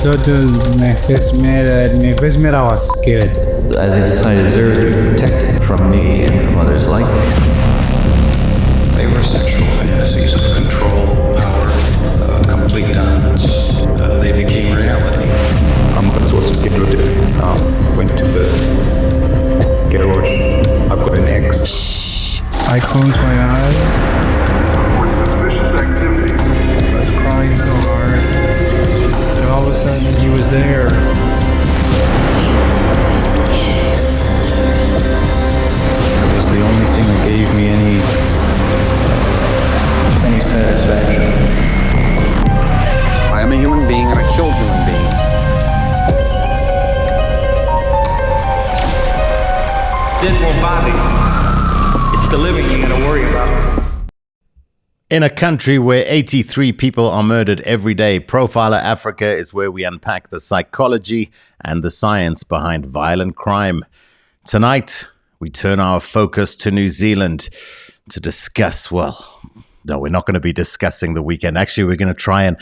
total نفس ميرا was scared. This society deserves to be protected from me and from others like me. They were sexual fantasies of control, power, complete dominance. They became reality. Das was das Kind wurde. So went to the garage. I've got an ex. I closed my eyes. I was crying so hard. And all of a sudden he was there. It was the only thing that gave me any satisfaction. I am a human being and I kill human beings. Dead won't bother you. It's the living you gotta worry about. In a country where 83 people are murdered every day, Profiler Africa is where we unpack the psychology and the science behind violent crime. Tonight, we turn our focus to New Zealand to discuss, no, we're not going to be discussing the weekend. Actually, we're going to try and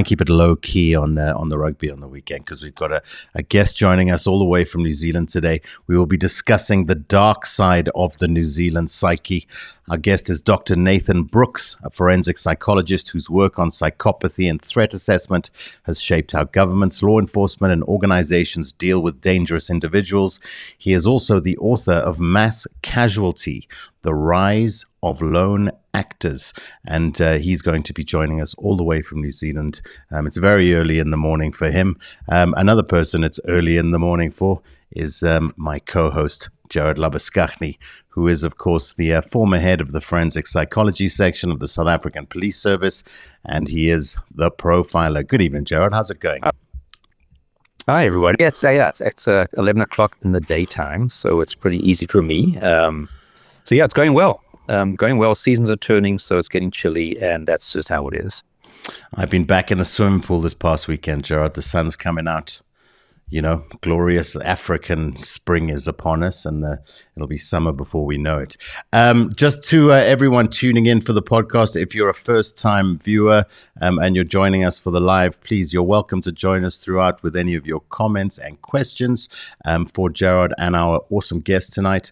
keep it low key on the rugby on the weekend because we've got a guest joining us all the way from New Zealand today. We will be discussing the dark side of the New Zealand psyche. Our guest is Dr. Nathan Brooks, a forensic psychologist whose work on psychopathy and threat assessment has shaped how governments, law enforcement, and organizations deal with dangerous individuals. He is also the author of Mass Casualty, The Rise of Lone Actors, and he's going to be joining us all the way from New Zealand. It's very early in the morning for him. Another person it's early in the morning for is my co-host, Gerard Labuschagne, who is, of course, the former head of the forensic psychology section of the South African Police Service, and he is the profiler. Good evening, Gerard. How's it going? Hi, everyone. It's 11 o'clock in the daytime, so it's pretty easy for me. So yeah, it's going well. Seasons are turning, so it's getting chilly, and that's just how it is. I've been back in the swimming pool this past weekend, Gerard. The sun's coming out. You know, glorious African spring is upon us, and it'll be summer before we know it. Just to everyone tuning in for the podcast, if you're a first-time viewer and you're joining us for the live, please, you're welcome to join us throughout with any of your comments and questions for Gerard and our awesome guest tonight.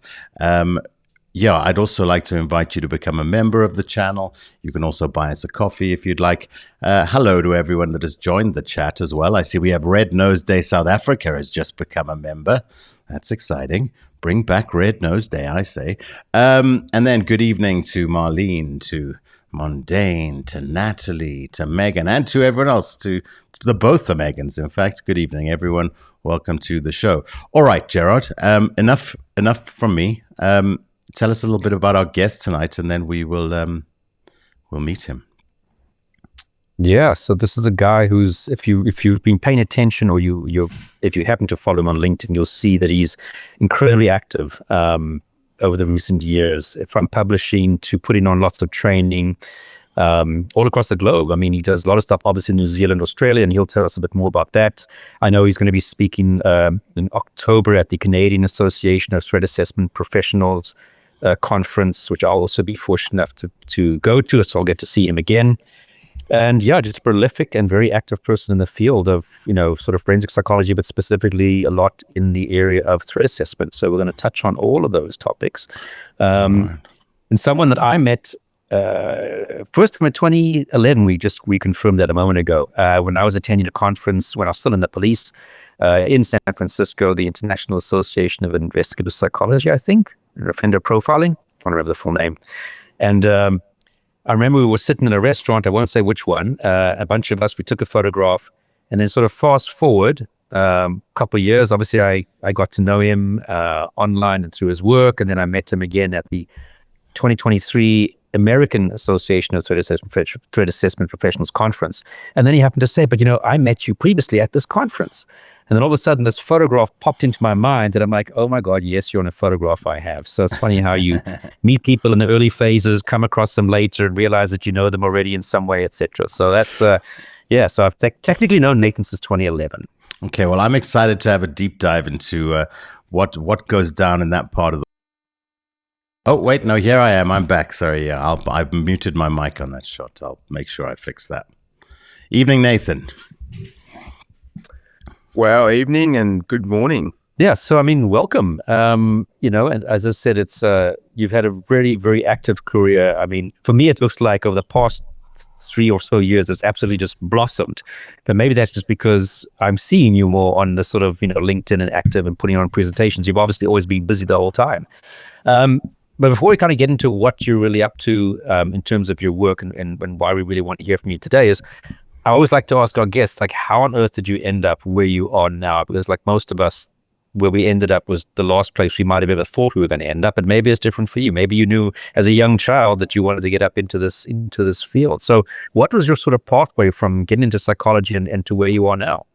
I'd also like to invite you to become a member of the channel. You can also buy us a coffee if you'd like. Hello to everyone that has joined the chat as well. I see we have Red Nose Day South Africa has just become a member. That's exciting. Bring back Red Nose Day, I say. And then good evening to Marlene, to Mondane, to Natalie, to Megan, and to everyone else, to both the Megans, in fact. Good evening, everyone. Welcome to the show. All right, Gerard, enough from me. Tell us a little bit about our guest tonight, and then we'll meet him. Yeah, so this is a guy who's, if you've been paying attention, or if you happen to follow him on LinkedIn, you'll see that he's incredibly active over the recent years, from publishing to putting on lots of training all across the globe. I mean, he does a lot of stuff, obviously in New Zealand, Australia, and he'll tell us a bit more about that. I know he's going to be speaking in October at the Canadian Association of Threat Assessment Professionals conference, which I'll also be fortunate enough to go to, so I'll get to see him again. And yeah, just a prolific and very active person in the field of, sort of forensic psychology, but specifically a lot in the area of threat assessment. So we're going to touch on all of those topics. And someone that I met first time in 2011, we confirmed that a moment ago, when I was attending a conference when I was still in the police in San Francisco, the International Association of Investigative Psychology, I think, offender profiling. I don't remember the full name. And I remember we were sitting in a restaurant, I won't say which one, a bunch of us, we took a photograph, and then sort of fast forward a couple of years, obviously I got to know him online and through his work, and then I met him again at the 2023 American Association of Threat Assessment Professionals Conference. And then he happened to say, but I met you previously at this conference. And then all of a sudden this photograph popped into my mind, and I'm like, oh my God, yes, you're on a photograph I have. So it's funny how you meet people in the early phases, come across them later and realize that you know them already in some way, etc. So that's, so I've technically known Nathan since 2011. Okay, well, I'm excited to have a deep dive into what goes down in that part of the. Oh, wait, no, here I am. I'm back. Sorry, yeah, I've muted my mic on that shot. I'll make sure I fix that. Evening, Nathan. Wow, evening and good morning. Yeah, so I mean, welcome. And as I said, it's you've had a very, very active career. I mean, for me, it looks like over the past 3 or so years, it's absolutely just blossomed. But maybe that's just because I'm seeing you more on the sort of LinkedIn and active and putting on presentations. You've obviously always been busy the whole time. But before we kind of get into what you're really up to in terms of your work and why we really want to hear from you today is, I always like to ask our guests, like, how on earth did you end up where you are now? Because like most of us, where we ended up was the last place we might have ever thought we were going to end up, but maybe it's different for you. Maybe you knew as a young child that you wanted to get up into this field. So what was your sort of pathway from getting into psychology and to where you are now?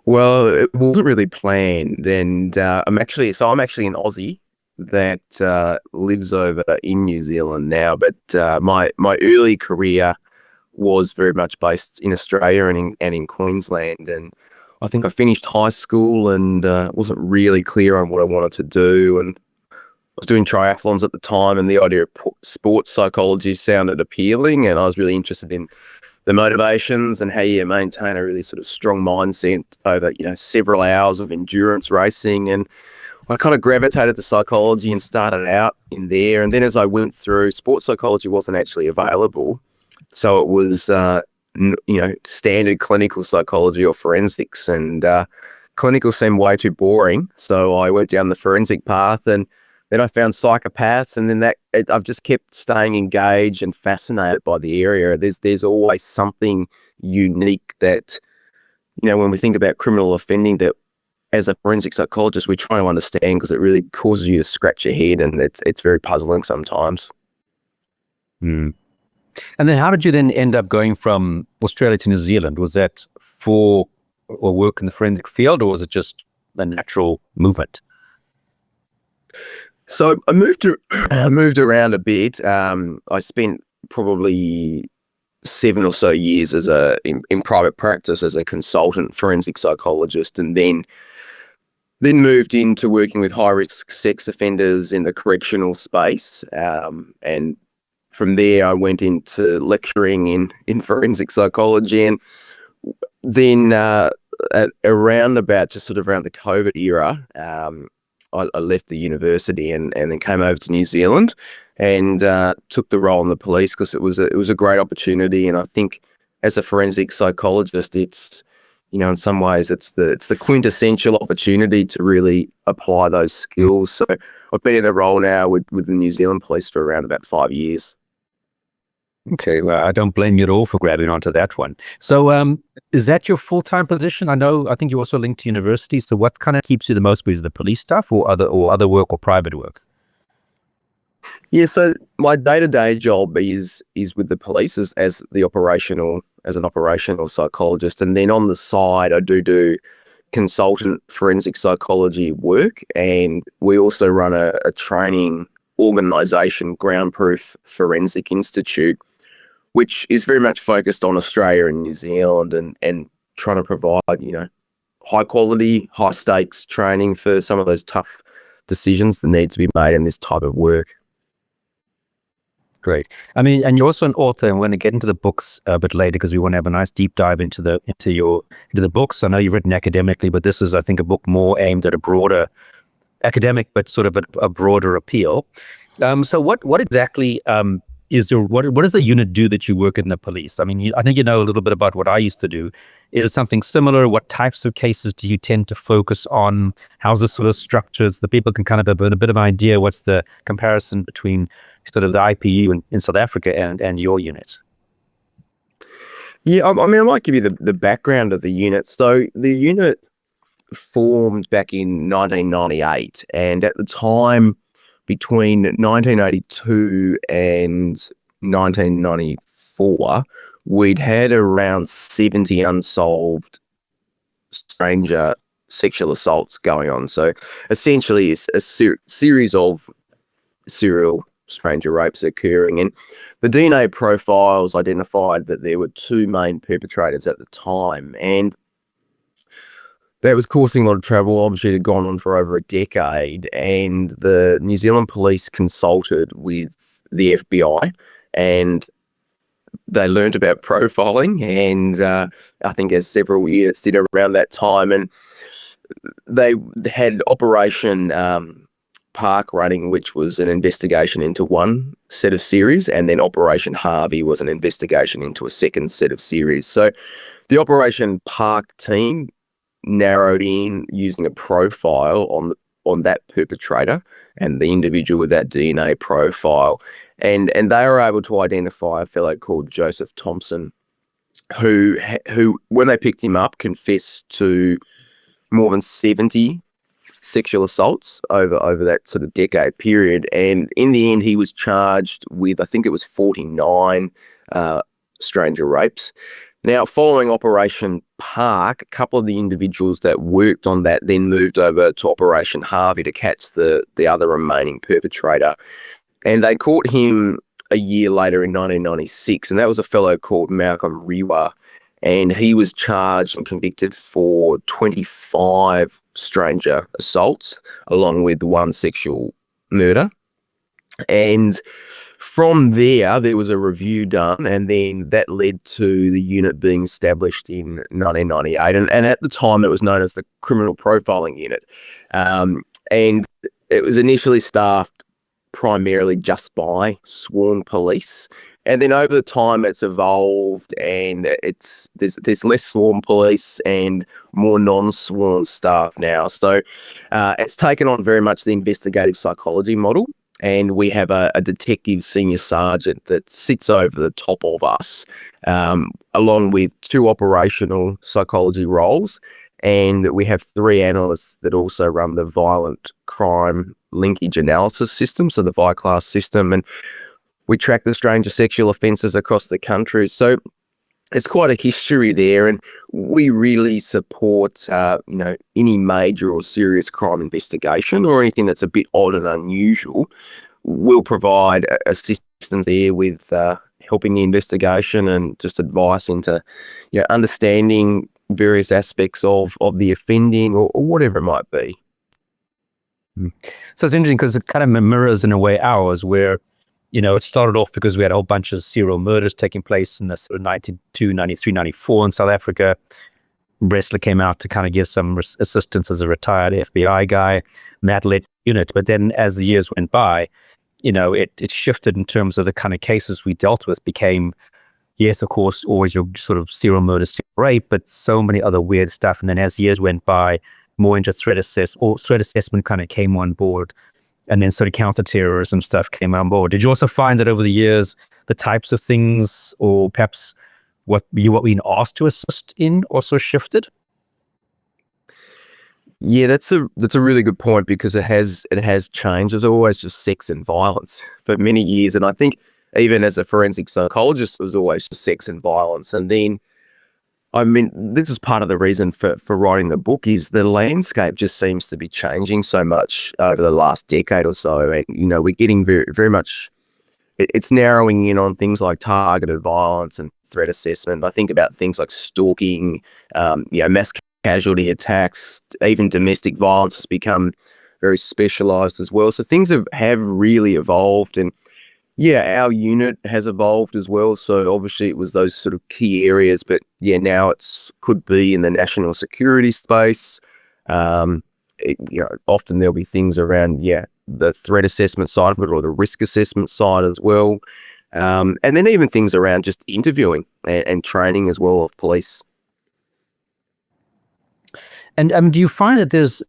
Well, it wasn't really planned, and I'm actually an Aussie that lives over in New Zealand now. But my early career was very much based in Australia and in Queensland, and I think I finished high school and wasn't really clear on what I wanted to do, and I was doing triathlons at the time, and the idea of sports psychology sounded appealing, and I was really interested in the motivations and how you maintain a really sort of strong mindset over several hours of endurance racing. And I kind of gravitated to psychology and started out in there, and then as I went through, sports psychology wasn't actually available, so it was standard clinical psychology or forensics, and clinical seemed way too boring, so I went down the forensic path, and then I found psychopaths, and then I've just kept staying engaged and fascinated by the area. There's always something unique that when we think about criminal offending, that as a forensic psychologist we try to understand, because it really causes you to scratch your head, and it's very puzzling sometimes. And then how did you then end up going from Australia to New Zealand? Was that for or work in the forensic field, or was it just the natural movement? So I moved around a bit. I spent probably 7 or so years in private practice as a consultant forensic psychologist, and then moved into working with high-risk sex offenders in the correctional space, and from there, I went into lecturing in forensic psychology, and then at around the COVID era, I left the university and then came over to New Zealand and took the role in the police, because it was a great opportunity. And I think as a forensic psychologist, it's in some ways it's the quintessential opportunity to really apply those skills. So I've been in the role now with the New Zealand Police for around about 5 years. Okay, well, I don't blame you at all for grabbing onto that one. So is that your full-time position? I think you also linked to university. So what kind of keeps you the most busy, the police stuff or other work or private work? Yeah, so my day-to-day job is with the police as an operational psychologist, and then on the side I do consultant forensic psychology work, and we also run a training organisation, Groundproof Forensic Institute, which is very much focused on Australia and New Zealand, and trying to provide high quality, high stakes training for some of those tough decisions that need to be made in this type of work. Great. I mean, and you're also an author, and we're going to get into the books a bit later, because we want to have a nice deep dive into the books. I know you've written academically, but this is, I think, a book more aimed at a broader academic, but sort of a broader appeal. So what exactly what does the unit do that you work in the police? I mean, I think you know a little bit about what I used to do. Is it something similar? What types of cases do you tend to focus on? How's the sort of structures? The people can kind of have a bit of an idea. What's the comparison between sort of the IPU in South Africa and your unit? Yeah, I mean, I might give you the background of the unit. So the unit formed back in 1998, and at the time, between 1982 and 1994, we'd had around 70 unsolved stranger sexual assaults going on. So essentially, it's a series of serial stranger rapes occurring. And the DNA profiles identified that there were 2 main perpetrators at the time. And that was causing a lot of trouble. Obviously, it had gone on for over a decade, and the New Zealand Police consulted with the FBI, and they learned about profiling, and I think as several units did around that time, and they had Operation Park running, which was an investigation into one set of series, and then Operation Harvey was an investigation into a second set of series. So the Operation Park team narrowed in using a profile on that perpetrator and the individual with that DNA profile, and they were able to identify a fellow called Joseph Thompson, who when they picked him up, confessed to more than 70 sexual assaults over that sort of decade period. And in the end, he was charged with, I think it was 49 stranger rapes. Now, following Operation Park, a couple of the individuals that worked on that then moved over to Operation Harvey to catch the other remaining perpetrator. And they caught him a year later in 1996, and that was a fellow called Malcolm Riwa. And he was charged and convicted for 25 stranger assaults, along with one sexual murder. And from there was a review done, and then that led to the unit being established in 1998. And at the time, it was known as the Criminal Profiling Unit. And it was initially staffed primarily just by sworn police. And then over the time, it's evolved, and there's less sworn police and more non-sworn staff now. So it's taken on very much the investigative psychology model, and we have a detective senior sergeant that sits over the top of us, along with 2 operational psychology roles, and we have 3 analysts that also run the violent crime linkage analysis system, so the VI-class system, and we track the stranger sexual offences across the country. So it's quite a history there, and we really support any major or serious crime investigation or anything that's a bit odd and unusual. We'll provide assistance there with helping the investigation and just advice into understanding various aspects of the offending or whatever it might be. So it's interesting because it kind of mirrors in a way ours, where it started off because we had a whole bunch of serial murders taking place in the sort of 92, 93, 94 in South Africa. Bressler came out to kind of give some assistance as a retired FBI guy, Matt led unit. But then as the years went by, it shifted in terms of the kind of cases we dealt with became, yes, of course, always your sort of serial murder, serial rape, but so many other weird stuff. And then as years went by, more into threat assessment kind of came on board. And then sort of counterterrorism stuff came on board. Did you also find that over the years, the types of things, or perhaps what you were being asked to assist in, also shifted? Yeah, that's a really good point, because it has changed. There's always just sex and violence for many years, and I think even as a forensic psychologist, it was always just sex and violence. And then, I mean, this is part of the reason for writing the book, is the landscape just seems to be changing so much over the last decade or so. And, we're getting very, very much, it's narrowing in on things like targeted violence and threat assessment. I think about things like stalking, mass casualty attacks, even domestic violence has become very specialized as well. So things have really evolved, and yeah, our unit has evolved as well. So obviously it was those sort of key areas, but yeah, now could be in the national security space. Often there'll be things around, the threat assessment side of it, or the risk assessment side as well. And then even things around just interviewing and training as well of police. And do you find that there's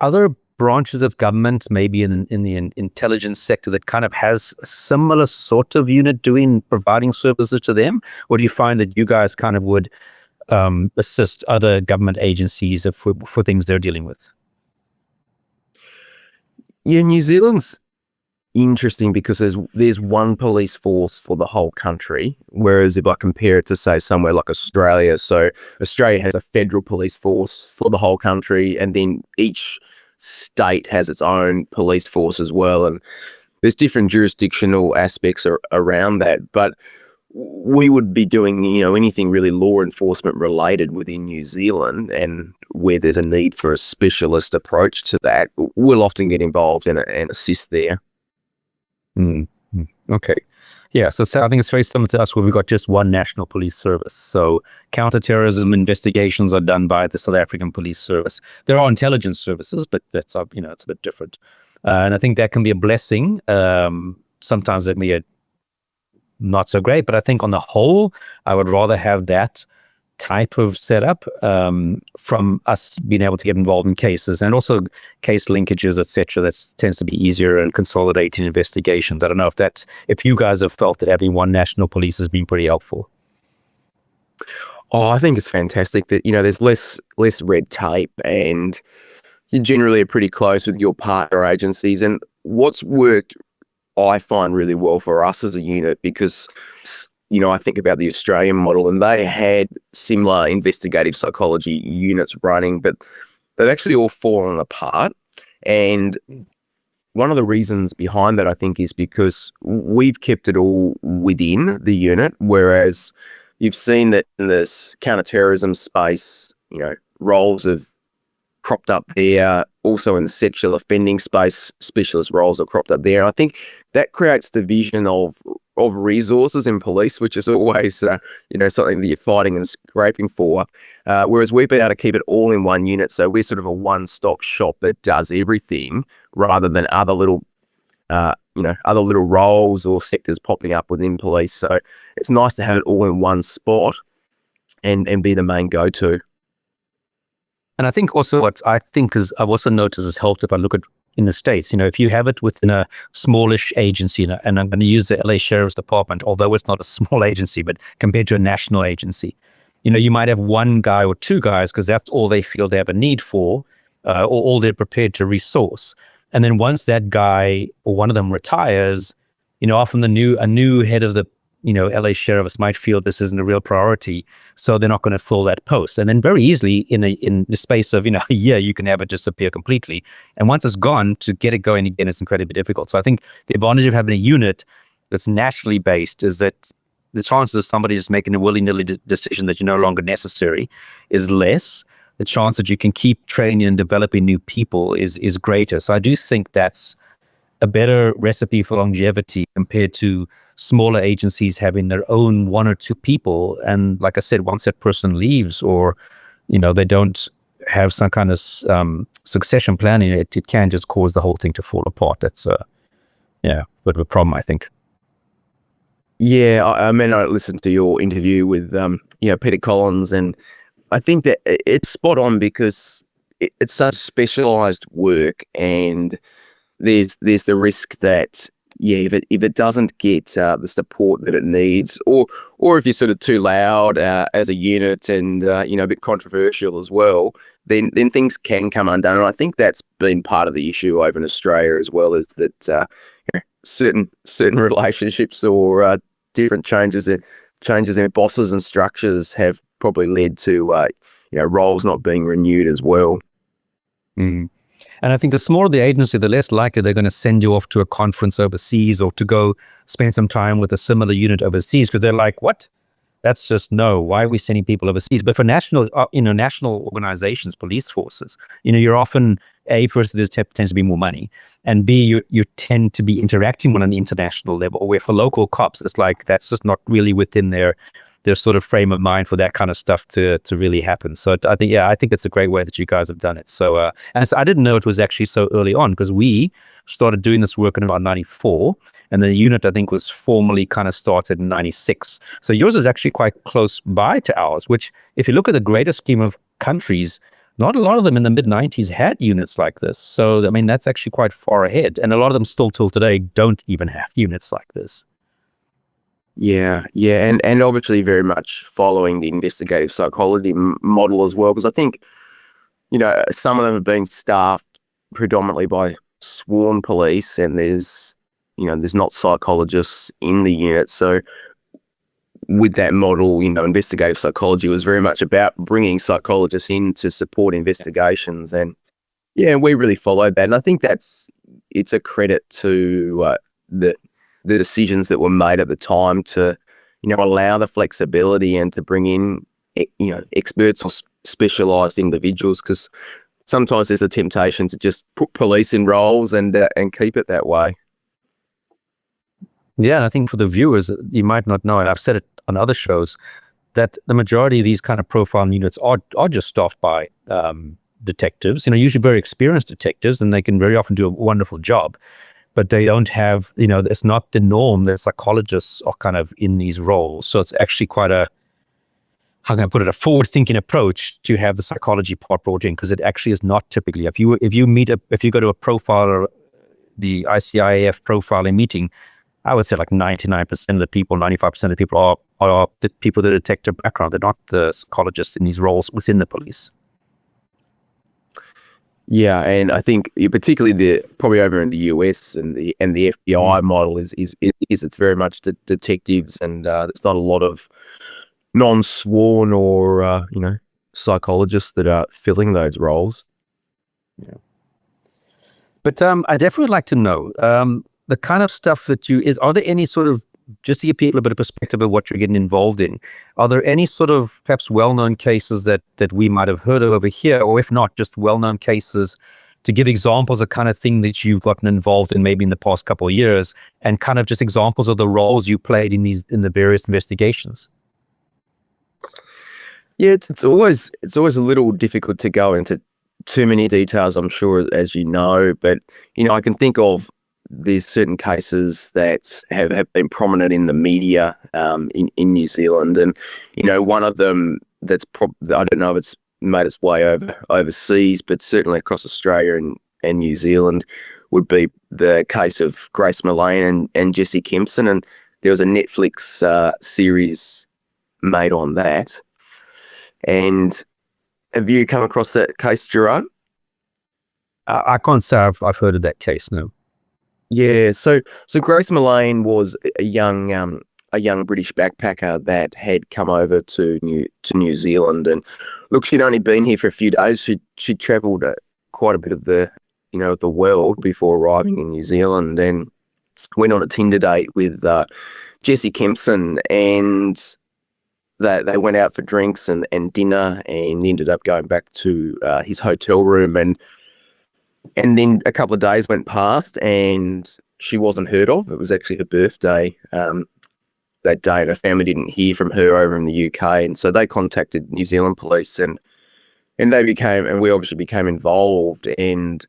other branches of government, maybe in the intelligence sector, that kind of has a similar sort of unit providing services to them? Or do you find that you guys kind of would assist other government agencies for things they're dealing with? Yeah, New Zealand's interesting because there's one police force for the whole country, whereas if I compare it to, say, somewhere like Australia, so Australia has a federal police force for the whole country, and then each state has its own police force as well, and there's different jurisdictional aspects around that. But we would be doing anything really law enforcement related within New Zealand, and where there's a need for a specialist approach to that, we'll often get involved and assist there. Okay. Yeah, so I think it's very similar to us where we've got just one national police service. So counterterrorism investigations are done by the South African Police Service. There are intelligence services, but that's, it's a bit different. And I think that can be a blessing. Sometimes it may be not so great, but I think on the whole, I would rather have that type of setup from us being able to get involved in cases and also case linkages, etc. That tends to be easier and consolidating investigations. I don't know if you guys have felt that having one national police has been pretty helpful. Oh, I think it's fantastic that, there's less red tape and you generally are pretty close with your partner agencies. And what's worked, I find, really well for us as a unit, because I think about the Australian model and they had similar investigative psychology units running, but they've actually all fallen apart. And one of the reasons behind that, I think, is because we've kept it all within the unit, whereas you've seen that in this counterterrorism space, roles have cropped up there. Also in the sexual offending space, specialist roles have cropped up there. And I think that creates division of resources in police, which is always, something that you're fighting and scraping for. Whereas we've been able to keep it all in one unit. So we're sort of a one-stop shop that does everything rather than other little roles or sectors popping up within police. So it's nice to have it all in one spot and be the main go-to. And I think also what I've also noticed has helped if I look at in the States, if you have it within a smallish agency, and I'm going to use the LA Sheriff's Department, although it's not a small agency, but compared to a national agency, you might have one guy or two guys because that's all they feel they have a need for, or all they're prepared to resource. And then once that guy or one of them retires, often a new head of the LA sheriffs might feel this isn't a real priority, so they're not going to fill that post. And then very easily in the space of a year, you can have it disappear completely. And once it's gone, to get it going again is incredibly difficult. So I think the advantage of having a unit that's nationally based is that the chances of somebody just making a willy-nilly decision that you're no longer necessary is less. The chance that you can keep training and developing new people is greater. So I do think that's a better recipe for longevity compared to smaller agencies having their own one or two people. And like I said, once that person leaves or, they don't have some kind of succession planning, it can just cause the whole thing to fall apart. That's a bit of a problem, I think. Yeah, I listened to your interview with, Peter Collins, and I think that it's spot on because it's such specialized work, and there's the risk that if it doesn't get the support that it needs, or if you're sort of too loud as a unit and a bit controversial as well, then things can come undone. And I think that's been part of the issue over in Australia as well, is that certain relationships or different changes in bosses and structures have probably led to roles not being renewed as well. Mm. And I think the smaller the agency, the less likely they're going to send you off to a conference overseas or to go spend some time with a similar unit overseas, because they're like, what? That's just no. Why are we sending people overseas? But for national organizations, police forces, you're often, A, first, there tends to be more money, and B, you tend to be interacting on an international level, where for local cops, it's like that's just not really within their sort of frame of mind for that kind of stuff to really happen. So I think it's a great way that you guys have done it. So, and so I didn't know it was actually so early on, because we started doing this work in about 94, and the unit, I think, was formally kind of started in 96. So yours is actually quite close by to ours, which if you look at the greater scheme of countries, not a lot of them in the mid-90s had units like this. So, that's actually quite far ahead. And a lot of them still till today don't even have units like this. Yeah, and obviously very much following the investigative psychology model as well, because I think, some of them have been staffed predominantly by sworn police, and there's not psychologists in the unit. So with that model, investigative psychology was very much about bringing psychologists in to support investigations, and we really followed that. And I think it's a credit to the decisions that were made at the time to, allow the flexibility and to bring in, experts or specialized individuals, because sometimes there's a temptation to just put police in roles and keep it that way. Yeah, and I think for the viewers, you might not know, and I've said it on other shows, that the majority of these kind of profile units are just staffed by detectives, usually very experienced detectives, and they can very often do a wonderful job, but they don't have, it's not the norm that psychologists are kind of in these roles. So it's actually quite a, how can I put it, a forward-thinking approach to have the psychology part brought in, because it actually is not typically. If you go to a profiler, the ICIAF profiling meeting, I would say like 99% of the people, 95% of the people are the people that detect a background. They're not the psychologists in these roles within the police. Yeah, and I think particularly probably over in the US and the FBI model is it's very much detectives, and there's not a lot of non-sworn or psychologists that are filling those roles. Yeah. But I definitely would like to know the kind of stuff that are there any sort of, just to give people a bit of perspective of what you're getting involved in, are there any sort of perhaps well-known cases that we might have heard of over here, or if not, just well-known cases to give examples of kind of thing that you've gotten involved in maybe in the past couple of years, and kind of just examples of the roles you played in the various investigations? Yeah, it's always a little difficult to go into too many details, I'm sure, as you know, but I can think of there's certain cases that have been prominent in the media in New Zealand, and one of them that's I don't know if it's made its way overseas, but certainly across Australia and New Zealand would be the case of Grace Millane and Jesse Kempson, and there was a Netflix series made on that. And have you come across that case, Gerard? I can't say I've heard of that case, no. Yeah, so Grace Millane was a young British backpacker that had come over to New Zealand, and look, she'd only been here for a few days. She'd travelled quite a bit of the the world before arriving in New Zealand, and went on a Tinder date with Jesse Kempson, and they went out for drinks and dinner, and ended up going back to his hotel room, and then a couple of days went past and she wasn't heard of. It was actually her birthday that day, and her family didn't hear from her over in the UK. And so they contacted New Zealand police, and we obviously became involved. And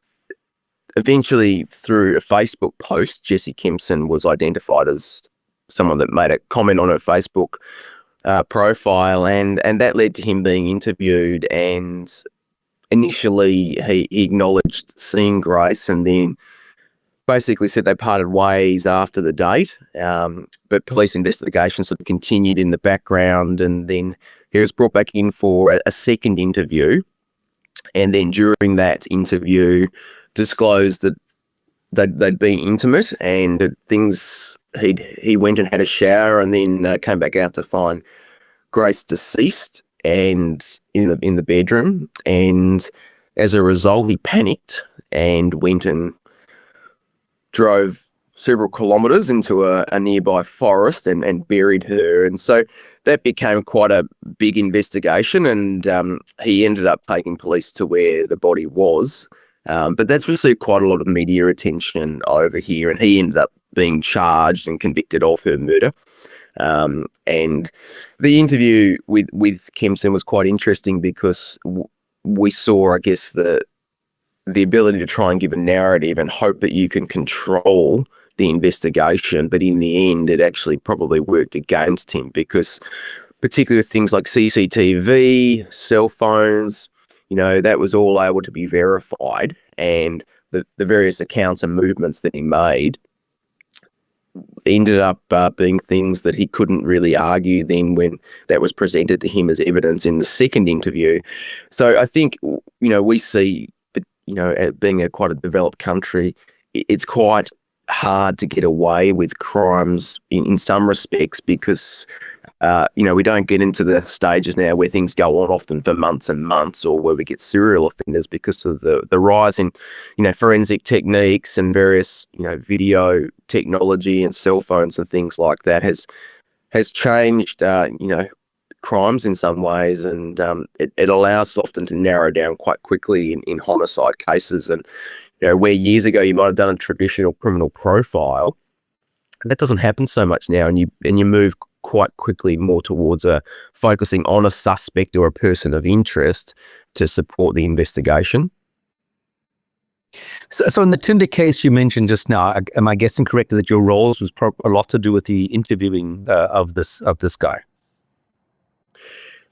eventually, through a Facebook post, Jesse Kempson was identified as someone that made a comment on her Facebook profile, and that led to him being interviewed. And initially, he acknowledged seeing Grace, and then basically said they parted ways after the date. But police investigation sort of continued in the background, and then he was brought back in for a second interview. And then during that interview, disclosed that they'd been intimate, and things. He went and had a shower, and then came back out to find Grace deceased and in the bedroom. And as a result, he panicked and went and drove several kilometres into a nearby forest and buried her. And so that became quite a big investigation, and he ended up taking police to where the body was. But that's received quite a lot of media attention over here, and he ended up being charged and convicted of her murder. And the interview with Kempson was quite interesting because we saw, I guess, the ability to try and give a narrative and hope that you can control the investigation, but in the end, it actually probably worked against him, because particularly with things like CCTV, cell phones, that was all able to be verified, and the various accounts and movements that he made ended up being things that he couldn't really argue then when that was presented to him as evidence in the second interview. So I think, we see, being quite a developed country, it's quite hard to get away with crimes in some respects, because we don't get into the stages now where things go on often for months and months, or where we get serial offenders, because of the rise in forensic techniques and various video technology and cell phones and things like that has changed crimes in some ways, and it allows often to narrow down quite quickly in homicide cases. And where years ago you might have done a traditional criminal profile, that doesn't happen so much now, and you move quite quickly more towards focusing on a suspect or a person of interest to support the investigation. So in the Tinder case you mentioned just now, am I guessing correctly that your roles was a lot to do with the interviewing of this guy?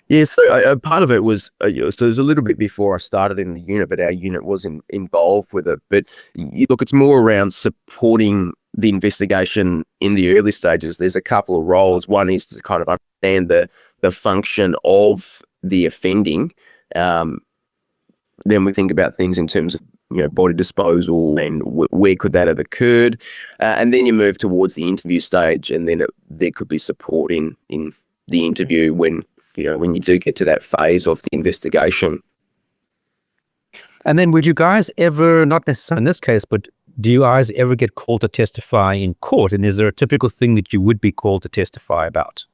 Yeah, so part of it was, so it was a little bit before I started in the unit, but our unit wasn't involved with it. But look, it's more around supporting the investigation in the early stages. There's a couple of roles. One is to kind of understand the function of the offending. Then we think about things in terms of, body disposal and where could that have occurred. And then you move towards the interview stage, and then there could be support in the interview when you do get to that phase of the investigation. And then would you guys ever, not necessarily in this case, but do you guys ever get called to testify in court? And is there a typical thing that you would be called to testify about?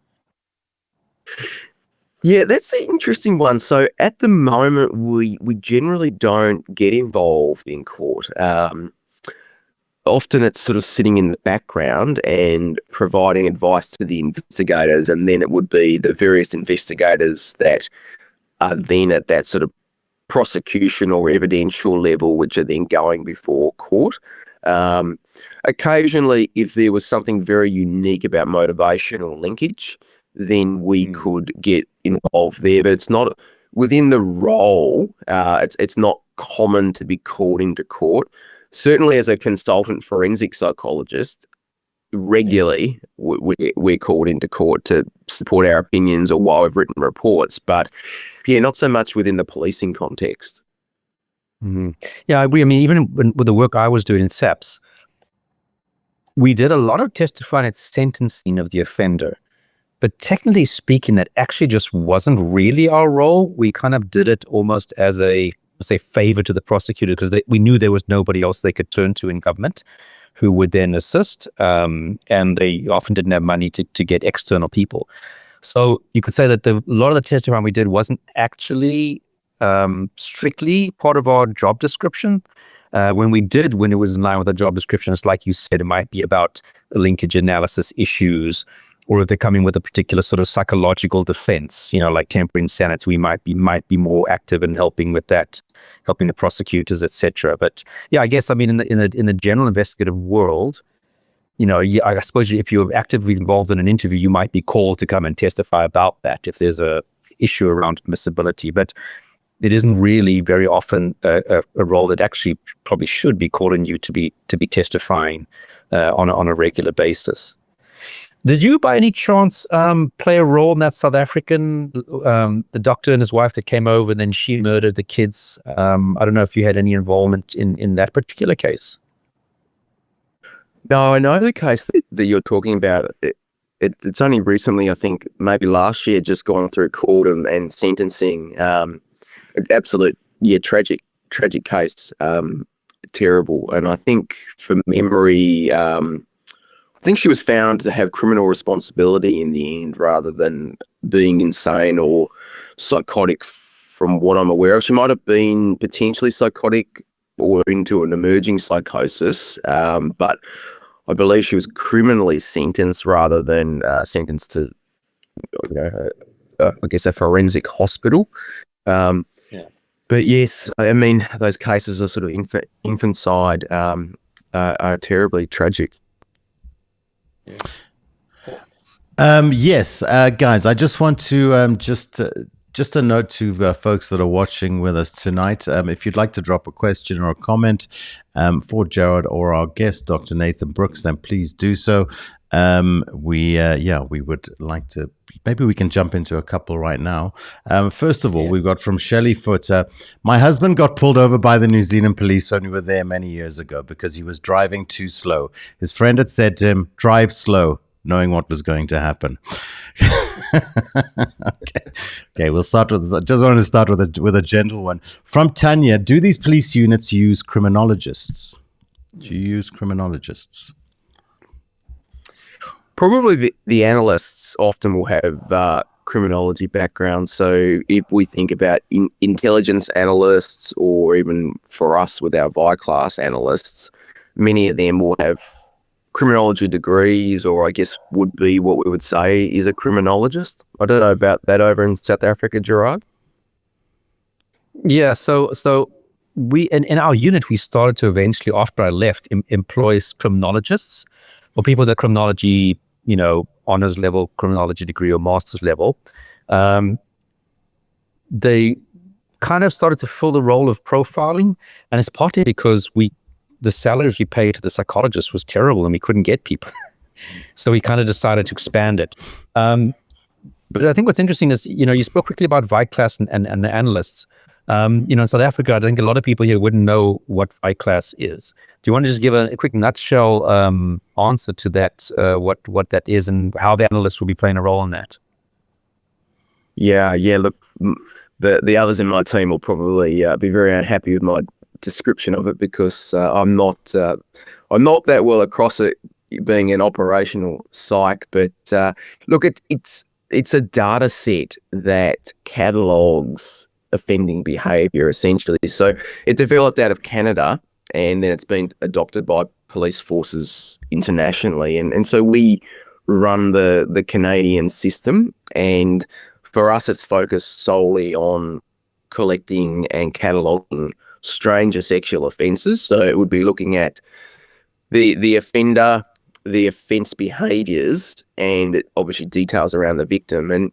Yeah, that's an interesting one. So at the moment, we generally don't get involved in court. Often it's sort of sitting in the background and providing advice to the investigators, and then it would be the various investigators that are then at that sort of prosecution or evidential level, which are then going before court. Occasionally, if there was something very unique about motivation or linkage, then we could get involved there, but it's not within the role. It's not common to be called into court. Certainly as a consultant forensic psychologist, regularly we're called into court to support our opinions or while we've written reports, but not so much within the policing context. Mm-hmm. Yeah, I agree. I mean, even with the work I was doing in SAPS, we did a lot of testifying at sentencing of the offender. But technically speaking, that actually just wasn't really our role. We kind of did it almost as a favor to the prosecutor, because we knew there was nobody else they could turn to in government who would then assist. And they often didn't have money to get external people. So you could say that a lot of the testifying we did wasn't actually strictly part of our job description. When it was in line with the job description, it's like you said, it might be about linkage analysis issues, or if they're coming with a particular sort of psychological defense, like temporary insanity, we might be more active in helping with that, helping the prosecutors, etc. But yeah, I guess, I mean, in the general investigative world, I suppose if you're actively involved in an interview, you might be called to come and testify about that if there's a issue around admissibility. But it isn't really very often a role that actually probably should be calling you to be testifying on a regular basis. Did you, by any chance, play a role in that South African, the doctor and his wife that came over and then she murdered the kids? I don't know if you had any involvement in that particular case. No, I know the case that you're talking about. It's only recently, I think, maybe last year, just gone through court and sentencing. Absolute, tragic case, terrible. And I think, from memory, I think she was found to have criminal responsibility in the end rather than being insane or psychotic, from what I'm aware of. She might have been potentially psychotic or into an emerging psychosis, but I believe she was criminally sentenced rather than sentenced to, I guess, a forensic hospital. But yes, I mean, those cases are sort of infanticide, are terribly tragic. Yes, guys, I just want to just a note to folks that are watching with us tonight. If you'd like to drop a question or a comment for Gerard or our guest, Dr. Nathan Brooks, then please do so. We would like to. Maybe we can jump into a couple right now. First of all, we've got from Shelley Footer. My husband got pulled over by the New Zealand police when we were there many years ago because he was driving too slow. His friend had said to him, "Drive slow," knowing what was going to happen. Okay, we'll start with this. I just wanted to start with a gentle one. From Tanya, do these police units use criminologists? Do you use criminologists? Probably the analysts often will have criminology background. So if we think about intelligence analysts, or even for us with our VI class analysts, many of them will have criminology degrees, or I guess would be what we would say is a criminologist. I don't know about that over in South Africa, Gerard. Yeah, so we in our unit we started to eventually, after I left, employ criminologists or people that criminology, honors level criminology degree or master's level. They kind of started to fill the role of profiling, and it's partly because the salaries we paid to the psychologists was terrible and we couldn't get people. So we kind of decided to expand it. But I think what's interesting is, you spoke quickly about VICLAS and the analysts. In South Africa, I think a lot of people here wouldn't know what VICLAS is. Do you want to just give a quick nutshell answer to that, what that is and how the analysts will be playing a role in that? Yeah. Look, the others in my team will probably be very unhappy with my description of it because I'm not that well across it, being an operational psych. But look, it's a data set that catalogues offending behaviour essentially. So it developed out of Canada, and then it's been adopted by police forces internationally. And so we run the Canadian system, and for us it's focused solely on collecting and cataloguing stranger sexual offences. So it would be looking at the offender, the offence behaviours, and obviously details around the victim. And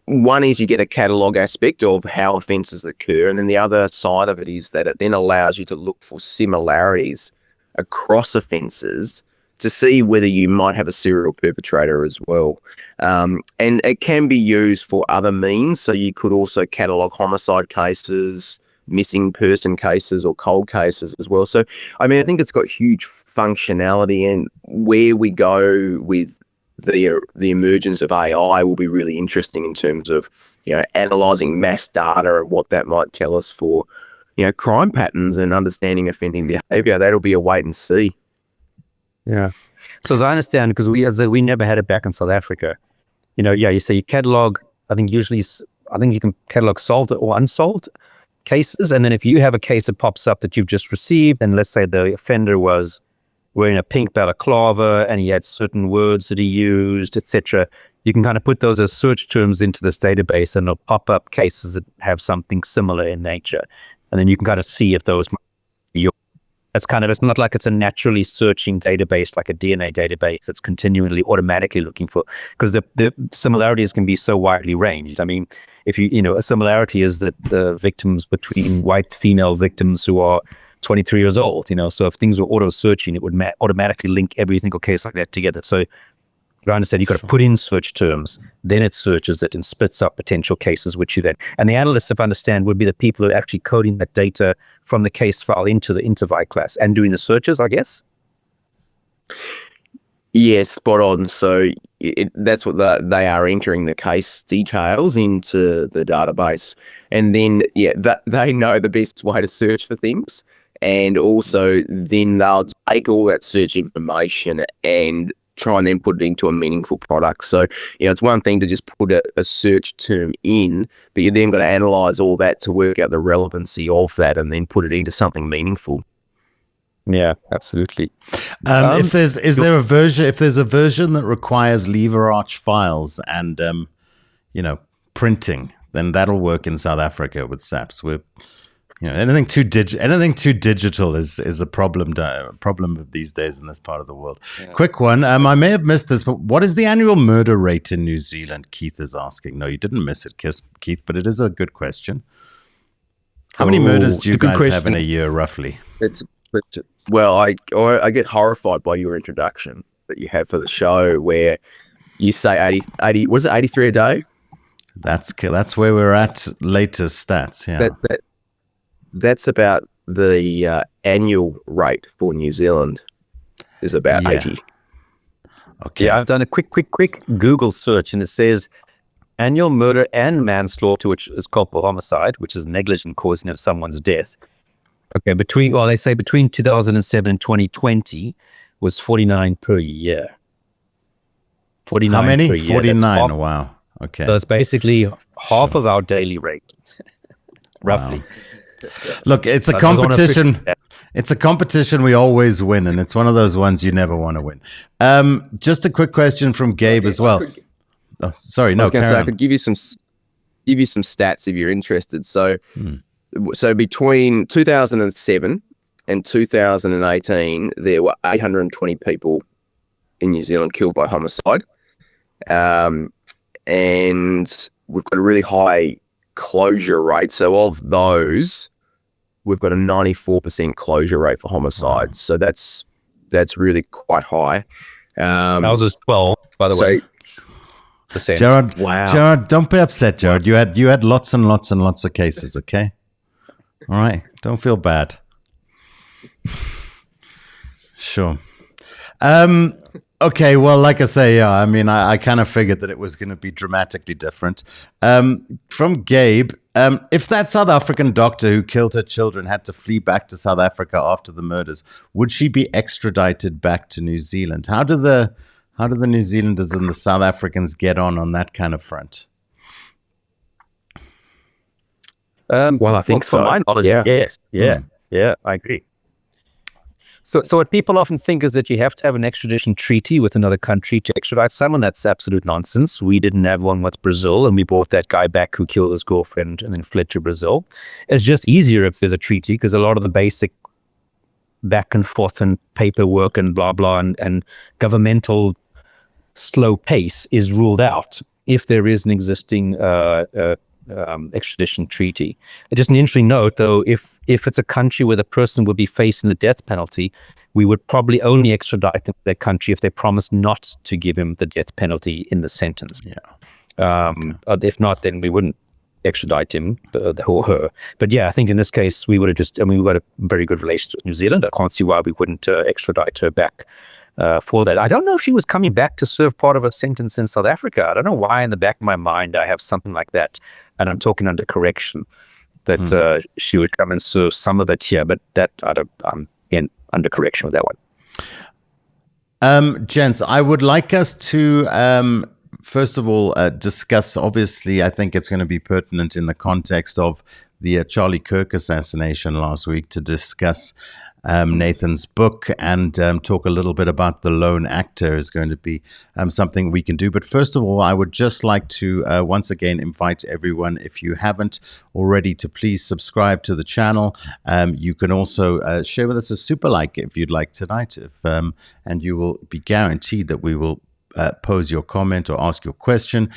one is you get a catalogue aspect of how offences occur, and then the other side of it is that it then allows you to look for similarities across offences to see whether you might have a serial perpetrator as well. And it can be used for other means. So you could also catalogue homicide cases, missing person cases, or cold cases as well. So, I think it's got huge functionality, and where we go with the emergence of AI will be really interesting in terms of, analysing mass data and what that might tell us for, crime patterns and understanding offending behaviour. That'll be a wait and see. Yeah. So as I understand, because we never had it back in South Africa, you say you catalog, I think you can catalog solved or unsolved cases. And then if you have a case that pops up that you've just received, and let's say the offender was wearing a pink balaclava and he had certain words that he used, etc., you can kind of put those as search terms into this database, and it'll pop up cases that have something similar in nature. And then you can kind of see if those it's not like it's a naturally searching database like a DNA database that's continually automatically looking for, because the similarities can be so widely ranged. If a similarity is that the victims between white female victims who are 23 years old, so if things were auto-searching, it would automatically link every single case like that together. So I understand you've got to put in search terms, then it searches it and spits up potential cases, which you then, and the analysts, if I understand, would be the people who are actually coding that data from the case file into VICLAS and doing the searches, I guess? Yes, spot on. So that's what they are, entering the case details into the database. And then, they know the best way to search for things. And also then they'll take all that search information and try and then put it into a meaningful product. So, it's one thing to just put a search term in, but you then got to analyze all that to work out the relevancy of that and then put it into something meaningful. Yeah, absolutely. If there's a version that requires lever arch files and printing, then that'll work in South Africa with SAPS. Anything too digital is a problem of these days in this part of the world. Yeah. Quick one. I may have missed this, but what is the annual murder rate in New Zealand? Keith is asking. No, you didn't miss it, Keith, but it is a good question. How many murders do you guys have in a year, roughly? Well, I get horrified by your introduction that you have for the show, where you say 80. Was it 83 a day? That's where we're at. Latest stats. Yeah. That's about the annual rate for New Zealand is about 80. Okay. Yeah, I've done a quick Google search, and it says annual murder and manslaughter, which is culpable homicide, which is negligent causing of someone's death. Okay, they say between 2007 and 2020 was 49 per year. 49 How many? Per year. 49. Wow. Okay. So it's basically half of our daily rate, roughly. Wow. Look, it's a competition. It's a competition we always win, and it's one of those ones you never want to win. Just a quick question from Gabe as well. Sorry, no. I was going to say I could give you some stats if you're interested. So, so between 2007 and 2018, there were 820 people in New Zealand killed by homicide, and we've got a really high closure rate. So of those, we've got a 94% closure rate for homicides. So that's really quite high. Ours is 12, by the way. Percent. Gerard, Wow. Gerard, don't be upset, Gerard. You had lots and lots and lots of cases, okay? All right. Don't feel bad. Sure. Okay, well, like I say, yeah, I mean, I kind of figured that it was going to be dramatically different. From Gabe, if that South African doctor who killed her children had to flee back to South Africa after the murders, would she be extradited back to New Zealand? How do the New Zealanders and the South Africans get on that kind of front? Well, I think from so. my knowledge, Yeah. yes. Yeah, I agree. So what people often think is that you have to have an extradition treaty with another country to extradite someone. That's absolute nonsense. We didn't have one with Brazil, and we brought that guy back who killed his girlfriend and then fled to Brazil. It's just easier if there's a treaty, because a lot of the basic back and forth and paperwork and blah, blah, and governmental slow pace is ruled out if there is an existing extradition treaty. Just an interesting note, though, if it's a country where the person would be facing the death penalty, we would probably only extradite them to that country if they promise not to give him the death penalty in the sentence. Yeah. If not, then we wouldn't extradite him or her. But yeah, I think in this case, we would have we've got a very good relationship with New Zealand. I can't see why we wouldn't extradite her back for that. I don't know if she was coming back to serve part of her sentence in South Africa. I don't know why in the back of my mind I have something like that, and I'm talking under correction that she would come and serve some of it here, but that I'm again under correction with that one. Gents, I would like us to first of all discuss, obviously I think it's going to be pertinent in the context of the Charlie Kirk assassination last week, to discuss Nathan's book and talk a little bit about The Lone Actor is going to be something we can do. But first of all, I would just like to once again invite everyone, if you haven't already, to please subscribe to the channel. You can also share with us a super like if you'd like tonight, and you will be guaranteed that we will pose your comment or ask your question.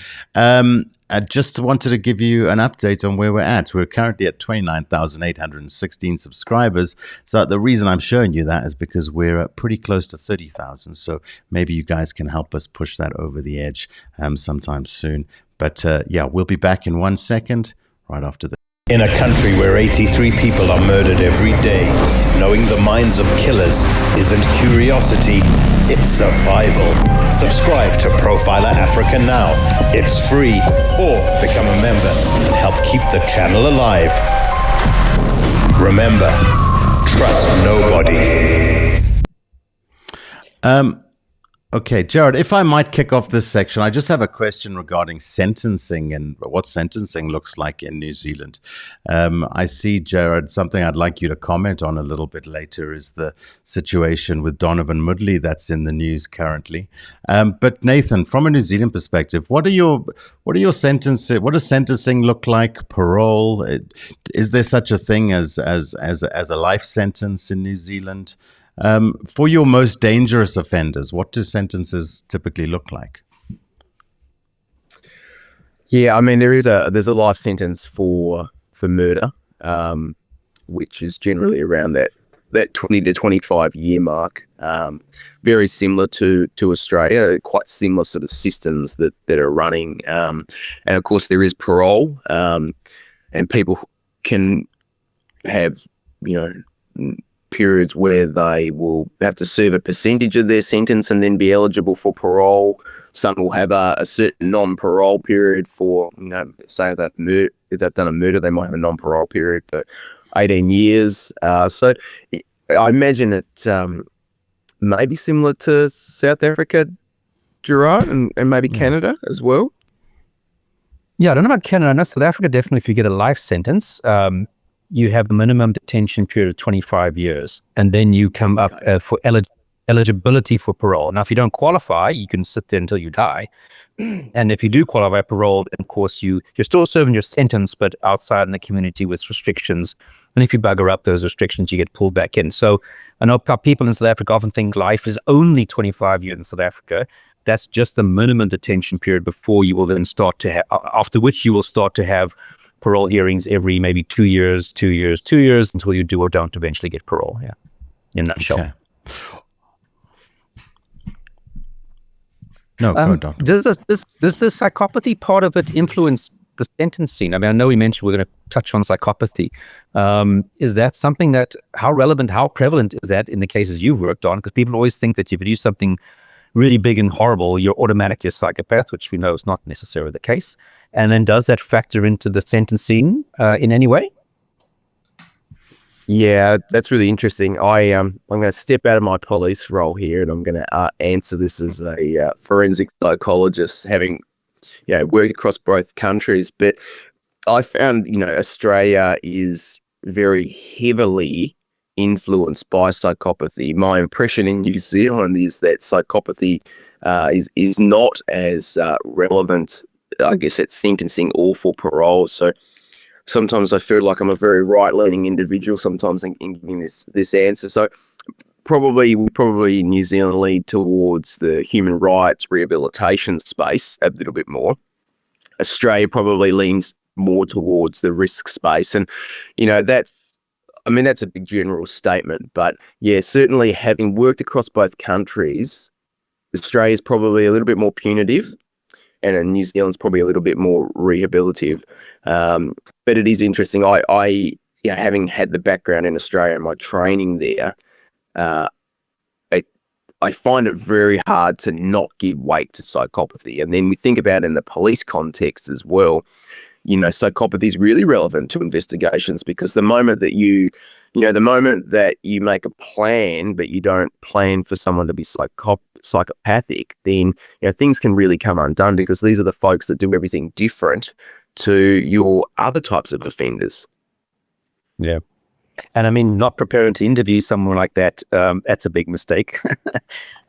I just wanted to give you an update on where we're at. We're currently at 29,816 subscribers. So the reason I'm showing you that is because we're pretty close to 30,000. So maybe you guys can help us push that over the edge sometime soon. But yeah, we'll be back in 1 second, right after this. In a country where 83 people are murdered every day, knowing the minds of killers isn't curiosity, it's survival. Subscribe to Profiler Africa now. It's free, or become a member and help keep the channel alive. Remember, trust nobody. Okay, Gerard, if I might kick off this section, I just have a question regarding sentencing and what sentencing looks like in New Zealand. I see, Gerard, something I'd like you to comment on a little bit later is the situation with Donovan Moodley that's in the news currently. But Nathan, from a New Zealand perspective, what are your sentences? What does sentencing look like? Parole? Is there such a thing as a life sentence in New Zealand? For your most dangerous offenders, what do sentences typically look like? Yeah, I mean, there's a life sentence for murder, which is generally around that 20 to 25 year mark. Very similar to Australia, quite similar sort of systems that are running. And of course, there is parole, and people can have, periods where they will have to serve a percentage of their sentence and then be eligible for parole. Some will have a certain non-parole period for, say if they've done a murder, they might have a non-parole period for 18 years. So I imagine it may be similar to South Africa, Gerard, and maybe Canada as well. Yeah, I don't know about Canada. I know South Africa, definitely if you get a life sentence, you have a minimum detention period of 25 years, and then you come up for eligibility for parole. Now, if you don't qualify, you can sit there until you die. And if you do qualify parole, then of course you're still serving your sentence, but outside in the community with restrictions. And if you bugger up those restrictions, you get pulled back in. So I know people in South Africa often think life is only 25 years in South Africa. That's just the minimum detention period before you will then start to have, after which you will start to have parole hearings every maybe 2 years, 2 years, 2 years until you do or don't eventually get parole. Yeah, in a nutshell. Okay. No, go, Doctor. Does the psychopathy part of it influence the sentencing? I mean, I know we mentioned we're going to touch on psychopathy. Is that something that, how relevant, how prevalent is that in the cases you've worked on? Because people always think that if you do something really big and horrible, you're automatically a psychopath, which we know is not necessarily the case. And then does that factor into the sentencing in any way? Yeah, that's really interesting. I'm going to step out of my police role here, and I'm going to answer this as a forensic psychologist, having worked across both countries. But I found Australia is very heavily influenced by psychopathy. My impression in New Zealand is that psychopathy is not as relevant, I guess, at sentencing or for parole. So sometimes I feel like I'm a very right-leaning individual sometimes in giving this answer. So probably in New Zealand lead towards the human rights rehabilitation space a little bit more. Australia probably leans more towards the risk space. And, that's a big general statement. But yeah, certainly having worked across both countries, Australia is probably a little bit more punitive, and New Zealand's probably a little bit more rehabilitative. But it is interesting. I having had the background in Australia and my training there, I find it very hard to not give weight to psychopathy. And then we think about it in the police context as well. Psychopathy is really relevant to investigations, because the moment that you make a plan, but you don't plan for someone to be psychopathic, then things can really come undone, because these are the folks that do everything different to your other types of offenders. Yeah. And I mean, not preparing to interview someone like that, that's a big mistake.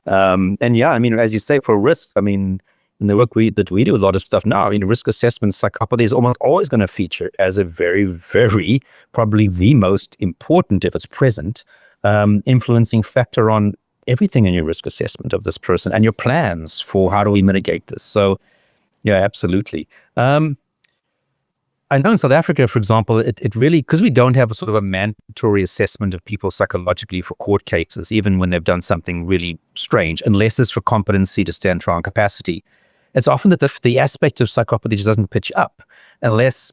And yeah, I mean, as you say, for risks, I mean, in the work that we do a lot of stuff now, I mean, risk assessment, psychopathy is almost always going to feature as a very, very, probably the most important, if it's present, influencing factor on everything in your risk assessment of this person and your plans for how do we mitigate this. So yeah, absolutely. I know in South Africa, for example, it really, because we don't have a sort of a mandatory assessment of people psychologically for court cases, even when they've done something really strange, unless it's for competency to stand trial and capacity. It's often that the aspect of psychopathy just doesn't pitch up unless,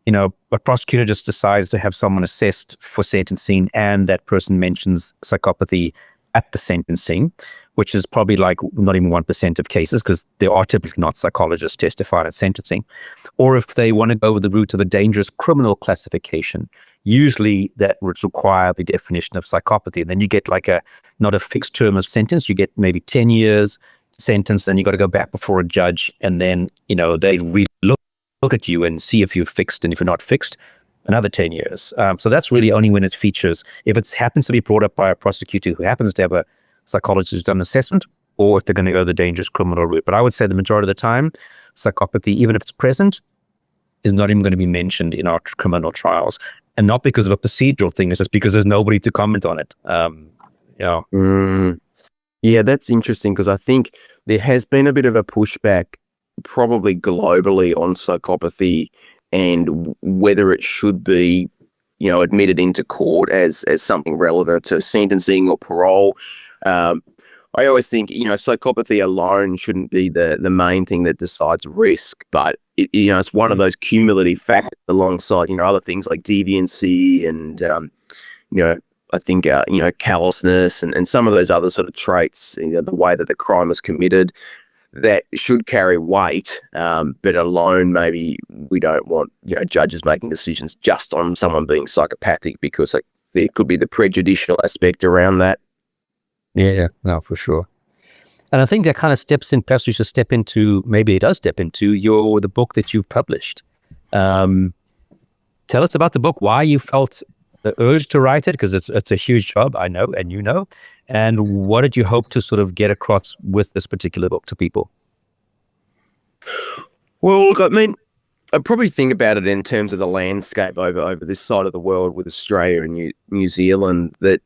a prosecutor just decides to have someone assessed for sentencing and that person mentions psychopathy at the sentencing, which is probably like not even 1% of cases, because there are typically not psychologists testifying at sentencing. Or if they want to go with the route of a dangerous criminal classification, usually that would require the definition of psychopathy. And then you get like not a fixed term of sentence, you get maybe 10 years sentence, then you got to go back before a judge, and then, they really look at you and see if you're fixed, and if you're not fixed, another 10 years. So that's really only when it features, if it happens to be brought up by a prosecutor who happens to have a psychologist who's done an assessment, or if they're going to go the dangerous criminal route. But I would say the majority of the time, psychopathy, even if it's present, is not even going to be mentioned in our criminal trials. And not because of a procedural thing, it's just because there's nobody to comment on it. Yeah, that's interesting, because I think there has been a bit of a pushback, probably globally, on psychopathy and whether it should be, admitted into court as something relevant to sentencing or parole. I always think, psychopathy alone shouldn't be the main thing that decides risk, but it's one of those cumulative factors alongside, other things like deviancy and, I think, callousness and some of those other sort of traits, the way that the crime was committed, that should carry weight, but alone maybe we don't want judges making decisions just on someone being psychopathic, because there could be the prejudicial aspect around that. Yeah, no, for sure. And I think that kind of steps in, perhaps we should step into, maybe it does step into the book that you've published. Tell tell us about the book, why you felt the urge to write it, because it's a huge job, I know, and you know. And what did you hope to sort of get across with this particular book to people? Well, look, I mean, I probably think about it in terms of the landscape over this side of the world with Australia and New Zealand that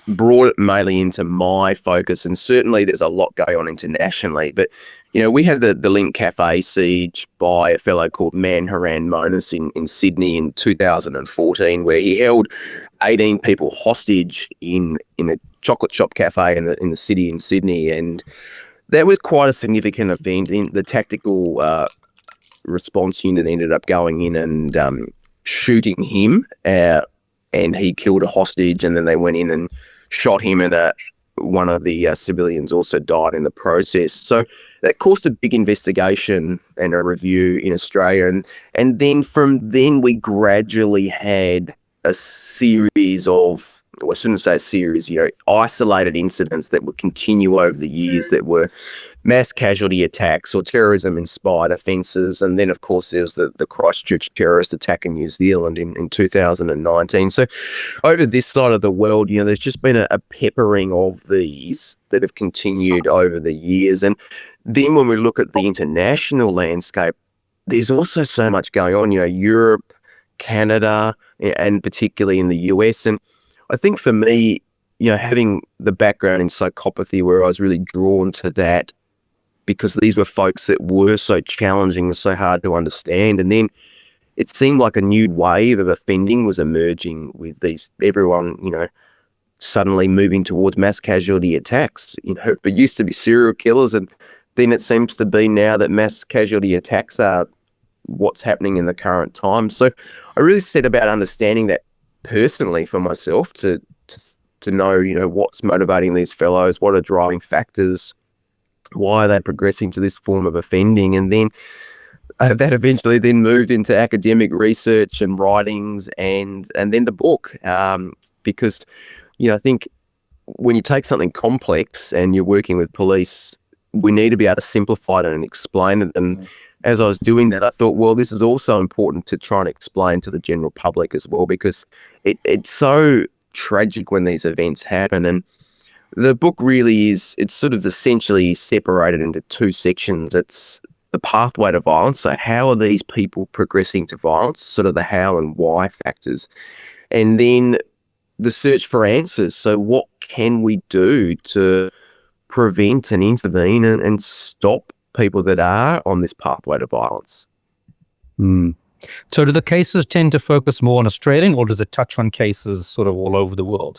brought it mainly into my focus. And certainly there's a lot going on internationally. But, we had the Link Cafe siege by a fellow called Manharan Monas in Sydney in 2014, where he held 18 people hostage in a chocolate shop cafe in the city in Sydney. And that was quite a significant event. The tactical response unit ended up going in and shooting him, and he killed a hostage, and then they went in and shot him, and one of the civilians also died in the process. So that caused a big investigation and a review in Australia, and then from then we gradually had a series of, well, I shouldn't say a series, isolated incidents that would continue over the years that were mass casualty attacks or terrorism-inspired offences. And then, of course, there was the Christchurch terrorist attack in New Zealand in 2019. So over this side of the world, there's just been a peppering of these that have continued over the years. And then when we look at the international landscape, there's also so much going on, Europe, Canada, and particularly in the US. And I think for me, having the background in psychopathy, where I was really drawn to that because these were folks that were so challenging and so hard to understand. And then it seemed like a new wave of offending was emerging with everyone, suddenly moving towards mass casualty attacks. It used to be serial killers, and then it seems to be now that mass casualty attacks are what's happening in the current time. So I really set about understanding that personally for myself to know, what's motivating these fellows, what are driving factors, why are they progressing to this form of offending. And then that eventually then moved into academic research and writings and then the book. Because, I think when you take something complex and you're working with police, we need to be able to simplify it and explain it. And as I was doing that, I thought, well, this is also important to try and explain to the general public as well, because it's so tragic when these events happen. And the book really it's sort of essentially separated into two sections. It's the pathway to violence. So how are these people progressing to violence? Sort of the how and why factors. And then the search for answers. So what can we do to prevent and intervene and stop people that are on this pathway to violence? So do the cases tend to focus more on Australian, or does it touch on cases sort of all over the world?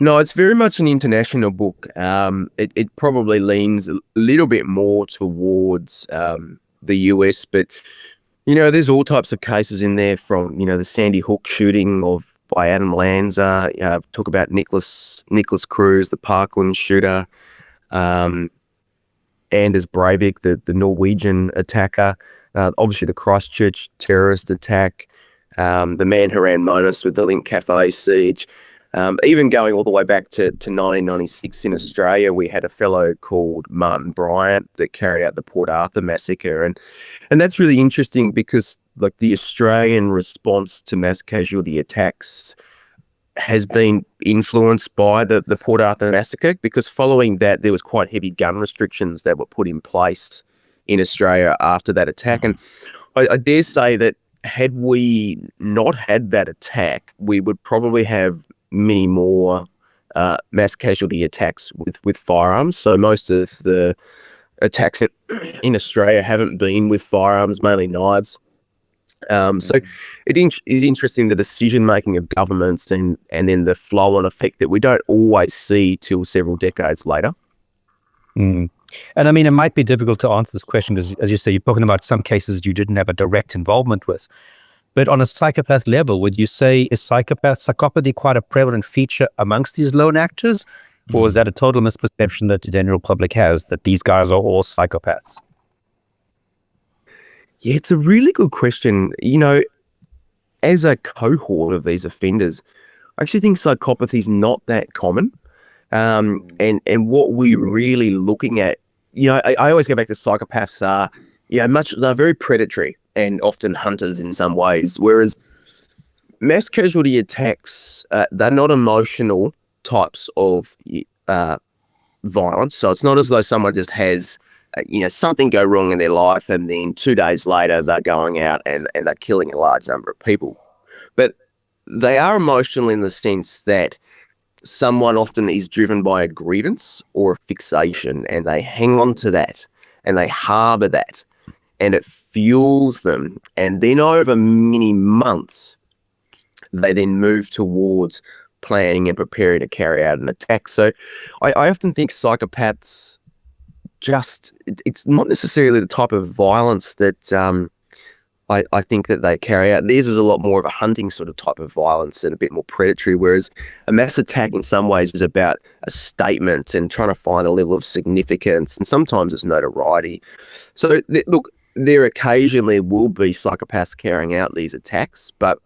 No, it's very much an international book. It probably leans a little bit more towards the US, but there's all types of cases in there, from the Sandy Hook shooting by Adam Lanza. Talk about Nicholas Cruz, the Parkland shooter, Anders Breivik, the Norwegian attacker. Obviously the Christchurch terrorist attack, the Manharan Monas with the Link Cafe siege. Even going all the way back to 1996 in Australia, we had a fellow called Martin Bryant that carried out the Port Arthur massacre. And that's really interesting because the Australian response to mass casualty attacks has been influenced by the Port Arthur massacre, because following that, there was quite heavy gun restrictions that were put in place in Australia after that attack. And I dare say that had we not had that attack, we would probably have many more mass casualty attacks with firearms. So most of the attacks in Australia haven't been with firearms, mainly knives. So it is interesting, the decision-making of governments and then the flow-on effect that we don't always see till several decades later. And I mean, it might be difficult to answer this question because, as you say, you're talking about some cases you didn't have a direct involvement with. But on a psychopath level, would you say is psychopathy quite a prevalent feature amongst these lone actors? Or is that a total misperception that the general public has, that these guys are all psychopaths? Yeah, it's a really good question. As a cohort of these offenders, I actually think psychopathy is not that common. And what we're really looking at, I always go back to psychopaths are, they're very predatory. and often hunters in some ways. Whereas mass casualty attacks, they're not emotional types of violence. So it's not as though someone just has, something go wrong in their life and then 2 days later they're going out and they're killing a large number of people. But they are emotional in the sense that someone often is driven by a grievance or a fixation, and they hang on to that and they harbor that, and it fuels them. And then over many months, they then move towards planning and preparing to carry out an attack. So I often think psychopaths it's not necessarily the type of violence that I think that they carry out. Theirs is a lot more of a hunting sort of type of violence and a bit more predatory, whereas a mass attack in some ways is about a statement and trying to find a level of significance, and sometimes it's notoriety. So look, there occasionally will be psychopaths carrying out these attacks, but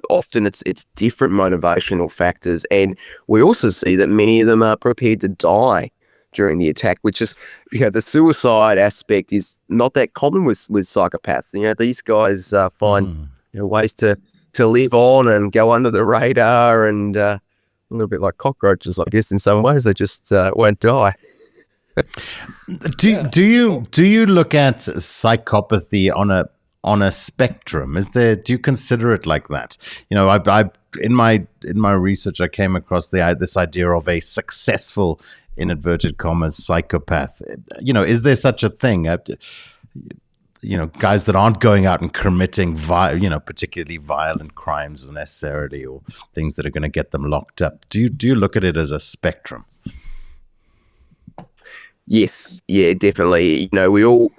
often it's different motivational factors. And we also see that many of them are prepared to die during the attack, which is, the suicide aspect is not that common with psychopaths. These guys find ways to live on and go under the radar, and a little bit like cockroaches, I guess, in some ways. They just won't die. Do you look at psychopathy on a spectrum? Do you consider it like that? I in my research, I came across this idea of a successful, in inverted commas, psychopath. Is there such a thing? Guys that aren't going out and committing particularly violent crimes necessarily, or things that are going to get them locked up. Do you look at it as a spectrum? Yes, yeah, definitely. We all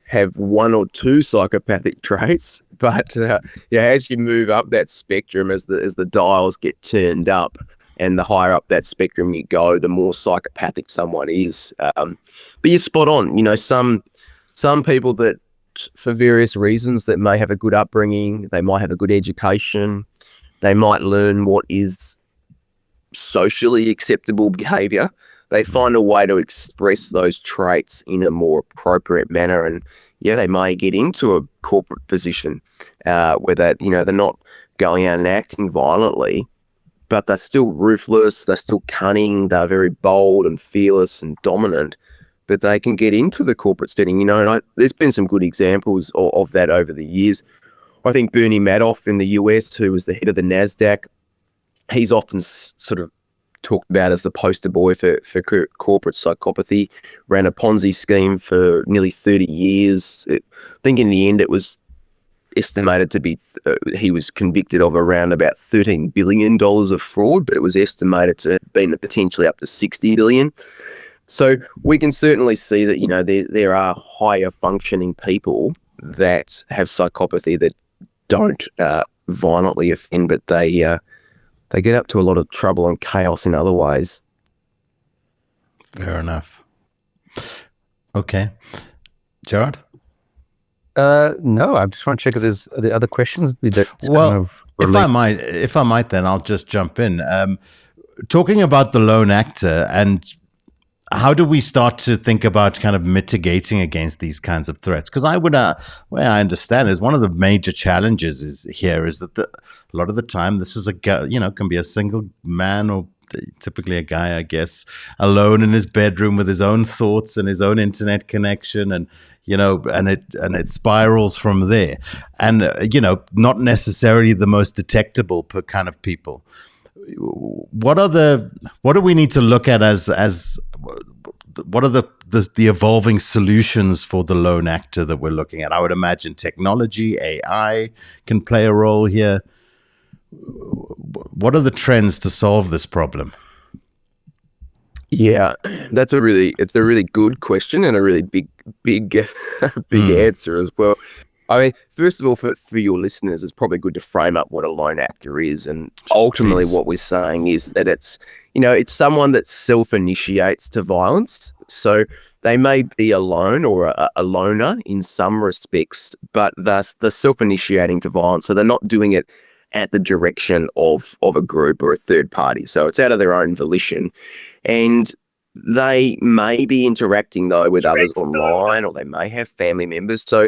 have one or two psychopathic traits, but as you move up that spectrum, as the dials get turned up, and the higher up that spectrum you go, the more psychopathic someone is. But you're spot on. Some people that, for various reasons, that may have a good upbringing, they might have a good education, they might learn what is socially acceptable behavior. They find a way to express those traits in a more appropriate manner, and they may get into a corporate position where they're not going out and acting violently, but they're still ruthless, they're still cunning, they're very bold and fearless and dominant, but they can get into the corporate setting, and there's been some good examples of that over the years. I think Bernie Madoff in the US, who was the head of the NASDAQ, he's often sort of talked about as the poster boy for corporate psychopathy, ran a Ponzi scheme for nearly 30 years. I think in the end it was estimated to be, he was convicted of around about $13 billion of fraud, but it was estimated to have been potentially up to $60 billion. So we can certainly see that, there are higher functioning people that have psychopathy that don't violently offend, but they get up to a lot of trouble and chaos in other ways. Fair enough. Okay. Gerard? No, I'm just trying to check if there's the other questions. If I might, then I'll just jump in. Talking about the lone actor, and how do we start to think about kind of mitigating against these kinds of threats? Because I would, where I understand is one of the major challenges is that a lot of the time this is can be a single man, or typically a guy, I guess, alone in his bedroom with his own thoughts and his own internet connection, and it spirals from there, and not necessarily the most detectable per kind of people. What do we need to look at as what are the evolving solutions for the lone actor that we're looking at? I would imagine technology, AI can play a role here. What are the trends to solve this problem? Yeah, it's a really good question, and a really big answer as well. I mean, first of all, for your listeners, it's probably good to frame up what a lone actor is. And ultimately what we're saying is that it's someone that self-initiates to violence. So they may be alone or a loner in some respects, but they're self-initiating to violence. So they're not doing it at the direction of a group or a third party. So it's out of their own volition. And they may be interacting, though, with others online, or they may have family members. So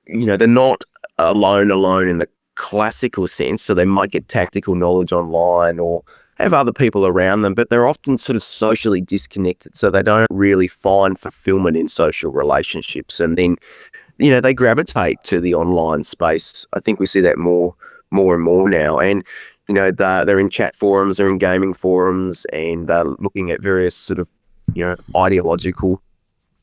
they're not alone in the classical sense. So they might get tactical knowledge online or have other people around them, but they're often sort of socially disconnected. So they don't really find fulfillment in social relationships. And then, they gravitate to the online space. I think we see that more and more now. And, they're in chat forums, they're in gaming forums, and they're looking at various sort of, ideological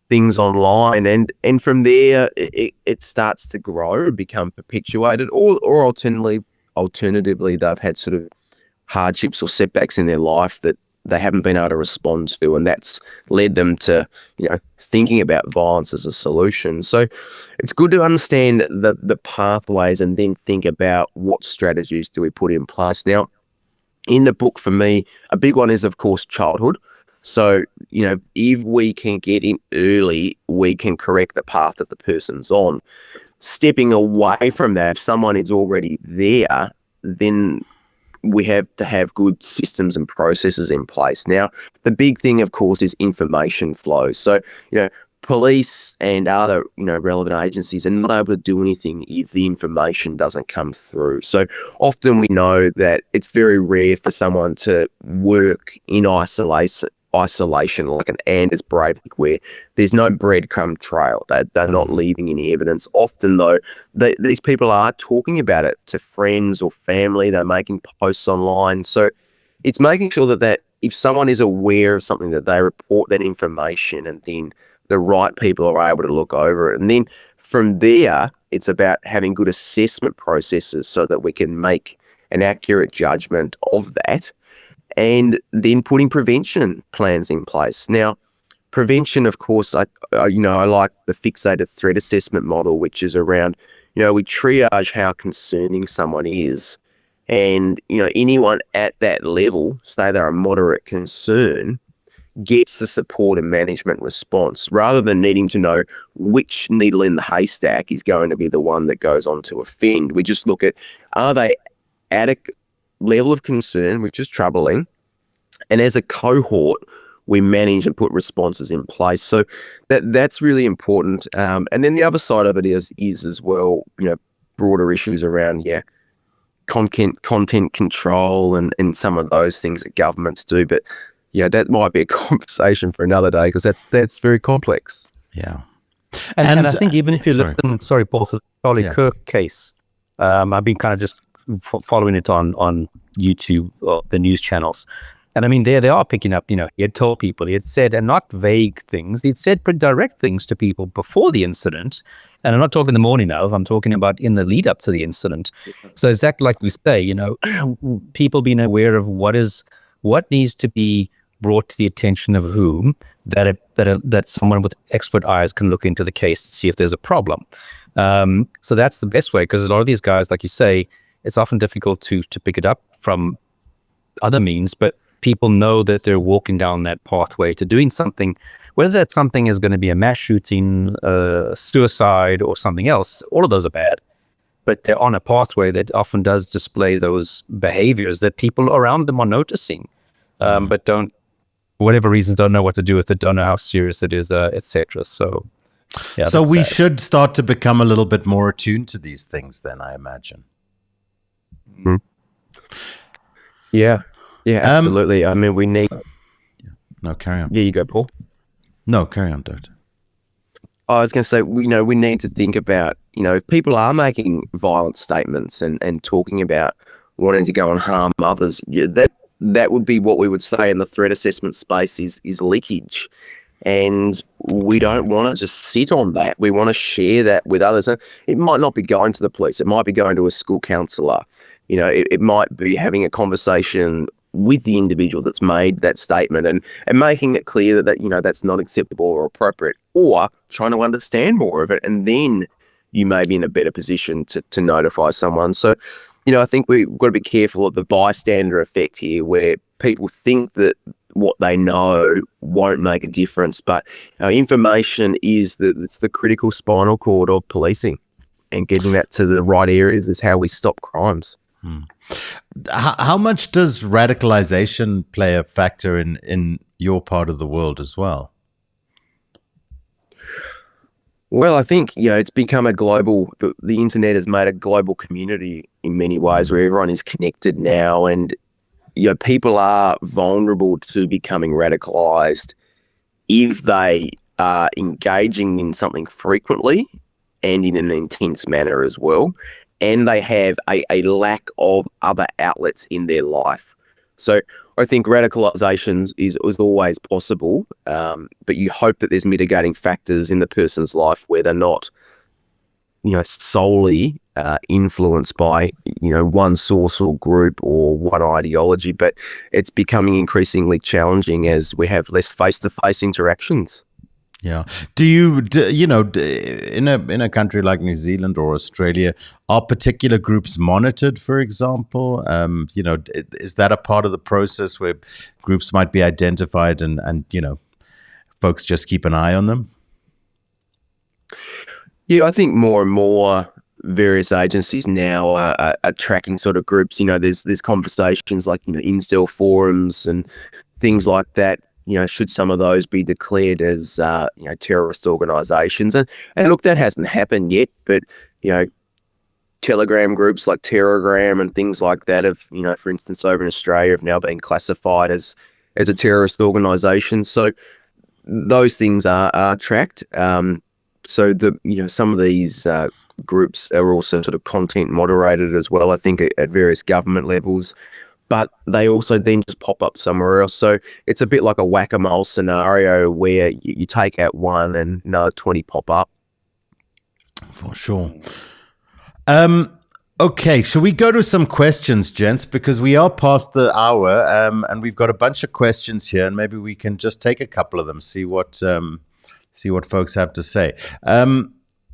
things online. And from there, it starts to grow, become perpetuated, or alternatively, they've had sort of hardships or setbacks in their life that they haven't been able to respond to, and that's led them to, thinking about violence as a solution. So it's good to understand the pathways and then think about what strategies do we put in place. Now, in the book, for me, a big one is, of course, childhood. So, if we can get in early, we can correct the path that the person's on. Stepping away from that, if someone is already there, then we have to have good systems and processes in place. Now, the big thing, of course, is information flow. So, police and other, relevant agencies are not able to do anything if the information doesn't come through. So often we know that it's very rare for someone to work in isolation like an Anders Breivik, where there's no breadcrumb trail, that they're not leaving any evidence. Often, though, these people are talking about it to friends or family. They're making posts online. So it's making sure that if someone is aware of something, that they report that information, and then the right people are able to look over it. And then from there, it's about having good assessment processes so that we can make an accurate judgment of that, and then putting prevention plans in place. Now, prevention, of course, I like the fixated threat assessment model, which is around, we triage how concerning someone is. And, anyone at that level, say they're a moderate concern, gets the support and management response, rather than needing to know which needle in the haystack is going to be the one that goes on to offend. We just look at, are they at a level of concern, which is troubling, and as a cohort, we manage and put responses in place. So that's really important. And then the other side of it is as well, broader issues around, content control and some of those things that governments do. But that might be a conversation for another day, because that's very complex. Yeah. And I think even if you look, Paul, for the Charlie Kirk case, I've been kind of just following it on YouTube or the news channels. And I mean, they are picking up, he had told people, he had said, and not vague things, he'd said pretty direct things to people before the incident. And I'm not talking the morning of, I'm talking about in the lead up to the incident. So exactly like we say, people being aware of what needs to be brought to the attention of whom, that someone with expert eyes can look into the case to see if there's a problem. So that's the best way, because a lot of these guys, like you say, it's often difficult to pick it up from other means, but people know that they're walking down that pathway to doing something, whether that something is going to be a mass shooting, suicide, or something else. All of those are bad, but they're on a pathway that often does display those behaviors that people around them are noticing, but don't, for whatever reasons, don't know what to do with it, don't know how serious it is, etc. So, so we should start to become a little bit more attuned to these things then, I imagine. Mm-hmm. Yeah, absolutely. I mean, we need... No, carry on. Yeah, you go, Paul. No, carry on, Doctor. I was going to say, we need to think about, if people are making violent statements and talking about wanting to go and harm others, that would be what we would say in the threat assessment space is leakage. And we don't want to just sit on that. We want to share that with others. And it might not be going to the police. It might be going to a school counsellor. It might be having a conversation with the individual that's made that statement and making it clear that that's not acceptable or appropriate, or trying to understand more of it. And then you may be in a better position to notify someone. So, I think we've got to be careful of the bystander effect here, where people think that what they know won't make a difference. But information it's the critical spinal cord of policing, and getting that to the right areas is how we stop crimes. How much does radicalization play a factor in your part of the world as well? Well, I think, it's become a global, the internet has made a global community in many ways where everyone is connected now, and, people are vulnerable to becoming radicalized if they are engaging in something frequently and in an intense manner as well, and they have a lack of other outlets in their life. So I think radicalization is always possible, but you hope that there's mitigating factors in the person's life where they're not, solely influenced by, one source or group or one ideology. But it's becoming increasingly challenging as we have less face-to-face interactions. Yeah. In a country like New Zealand or Australia, are particular groups monitored, for example? Is that a part of the process where groups might be identified and folks just keep an eye on them? Yeah, I think more and more various agencies now are tracking sort of groups. There's conversations like, incel forums and things like that. Should some of those be declared as, terrorist organisations? And look, that hasn't happened yet, but, Telegram groups like Terragram and things like that have, for instance, over in Australia have now been classified as a terrorist organisation. So those things are tracked. So some of these groups are also sort of content moderated as well, I think, at various government levels. But they also then just pop up somewhere else. So it's a bit like a whack-a-mole scenario where you take out one and another 20 pop up. For sure. Okay, shall we go to some questions, gents? Because we are past the hour, and we've got a bunch of questions here, and maybe we can just take a couple of them, see what folks have to say.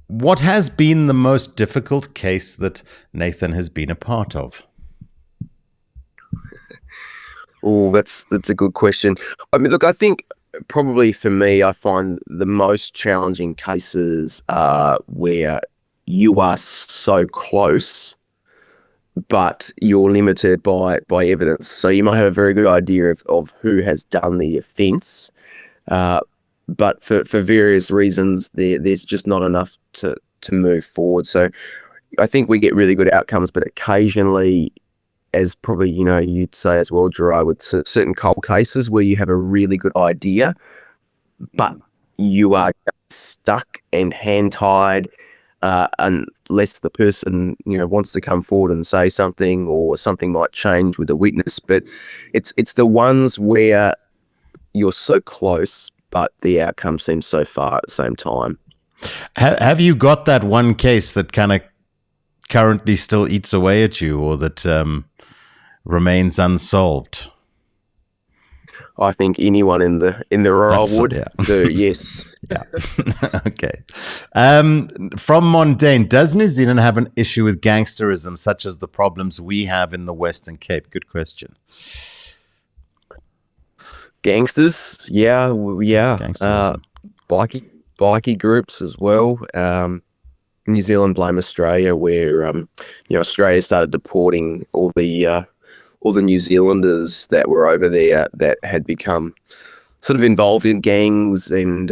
What has been the most difficult case that Nathan has been a part of? Oh, that's a good question. I mean, look, I think probably for me, I find the most challenging cases are where you are so close, but you're limited by evidence. So you might have a very good idea of who has done the offence, but for various reasons, there's just not enough to move forward. So I think we get really good outcomes, but occasionally, as probably, you'd say as well, Gerard, with certain cold cases where you have a really good idea, but you are stuck and hand-tied unless the person, wants to come forward and say something, or something might change with the witness. But it's the ones where you're so close, but the outcome seems so far at the same time. Have you got that one case that kind of currently still eats away at you, or that remains unsolved? I think anyone in the role would do, yes. Yeah. Okay. From Mundane, does New Zealand have an issue with gangsterism such as the problems we have in the Western Cape? Good question. Gangsters, yeah. Bikie groups as well. New Zealand blame Australia, where Australia started deporting all the New Zealanders that were over there that had become sort of involved in gangs, and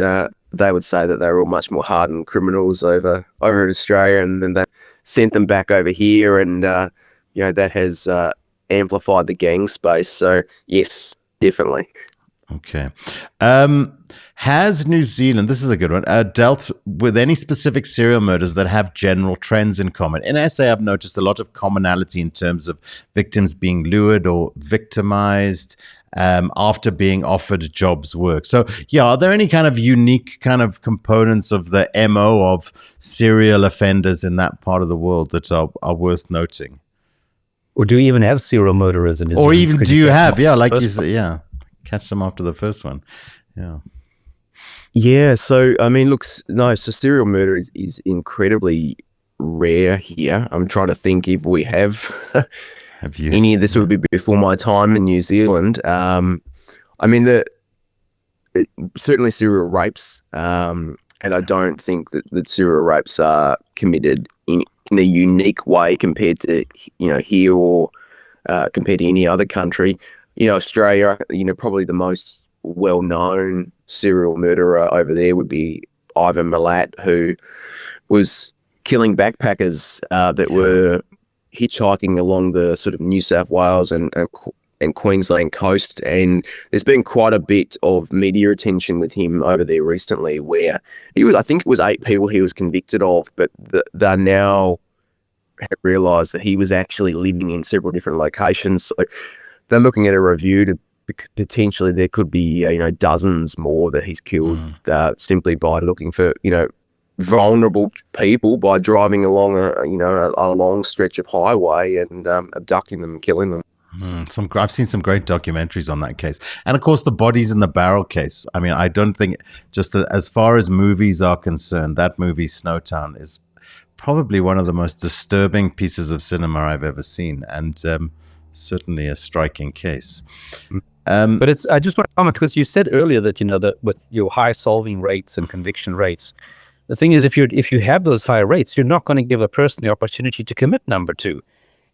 they would say that they were all much more hardened criminals over in Australia, and then they sent them back over here, and that has amplified the gang space. So yes, definitely. Okay. Has New Zealand, this is a good one, dealt with any specific serial murders that have general trends in common? In SA, I've noticed a lot of commonality in terms of victims being lured or victimized after being offered jobs work. So, are there any kind of unique kind of components of the MO of serial offenders in that part of the world that are worth noting? Or do you even have serial murderers in New Zealand? Or even do you have, like you said, catch them after the first one. Yeah, so I mean, look, so serial murder is incredibly rare here. I'm trying to think if we have you? Any of this would be before my time in New Zealand. I mean, certainly serial rapes, and I don't think that serial rapes are committed in a unique way compared to here or compared to any other country. Australia, probably the most well-known serial murderer over there would be Ivan Milat, who was killing backpackers that were hitchhiking along the sort of New South Wales and Queensland coast. And there's been quite a bit of media attention with him over there recently, where I think it was 8 people he was convicted of, but they now have realised that he was actually living in several different locations. So they're looking at a review to potentially there could be dozens more that he's killed simply by looking for vulnerable people by driving along a long stretch of highway and abducting them and killing them. I've seen some great documentaries on that case. And of course, the bodies in the barrel case. I mean, I don't think, just as far as movies are concerned, that movie Snowtown is probably one of the most disturbing pieces of cinema I've ever seen, and certainly a striking case. But I just want to comment, because you said earlier that, that with your high solving rates and conviction rates, the thing is, if you have those high rates, you're not going to give a person the opportunity to commit number 2.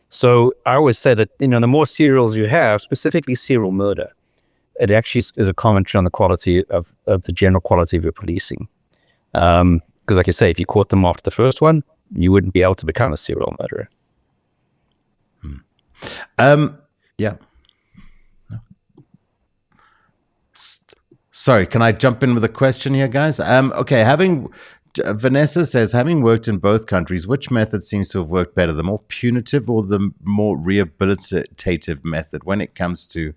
So I always say that, the more serials you have, specifically serial murder, it actually is a commentary on the quality of the general quality of your policing. Because like you say, if you caught them after the first one, you wouldn't be able to become a serial murderer. Yeah. Sorry, can I jump in with a question here, guys? Okay, Vanessa says, having worked in both countries, which method seems to have worked better, the more punitive or the more rehabilitative method when it comes to,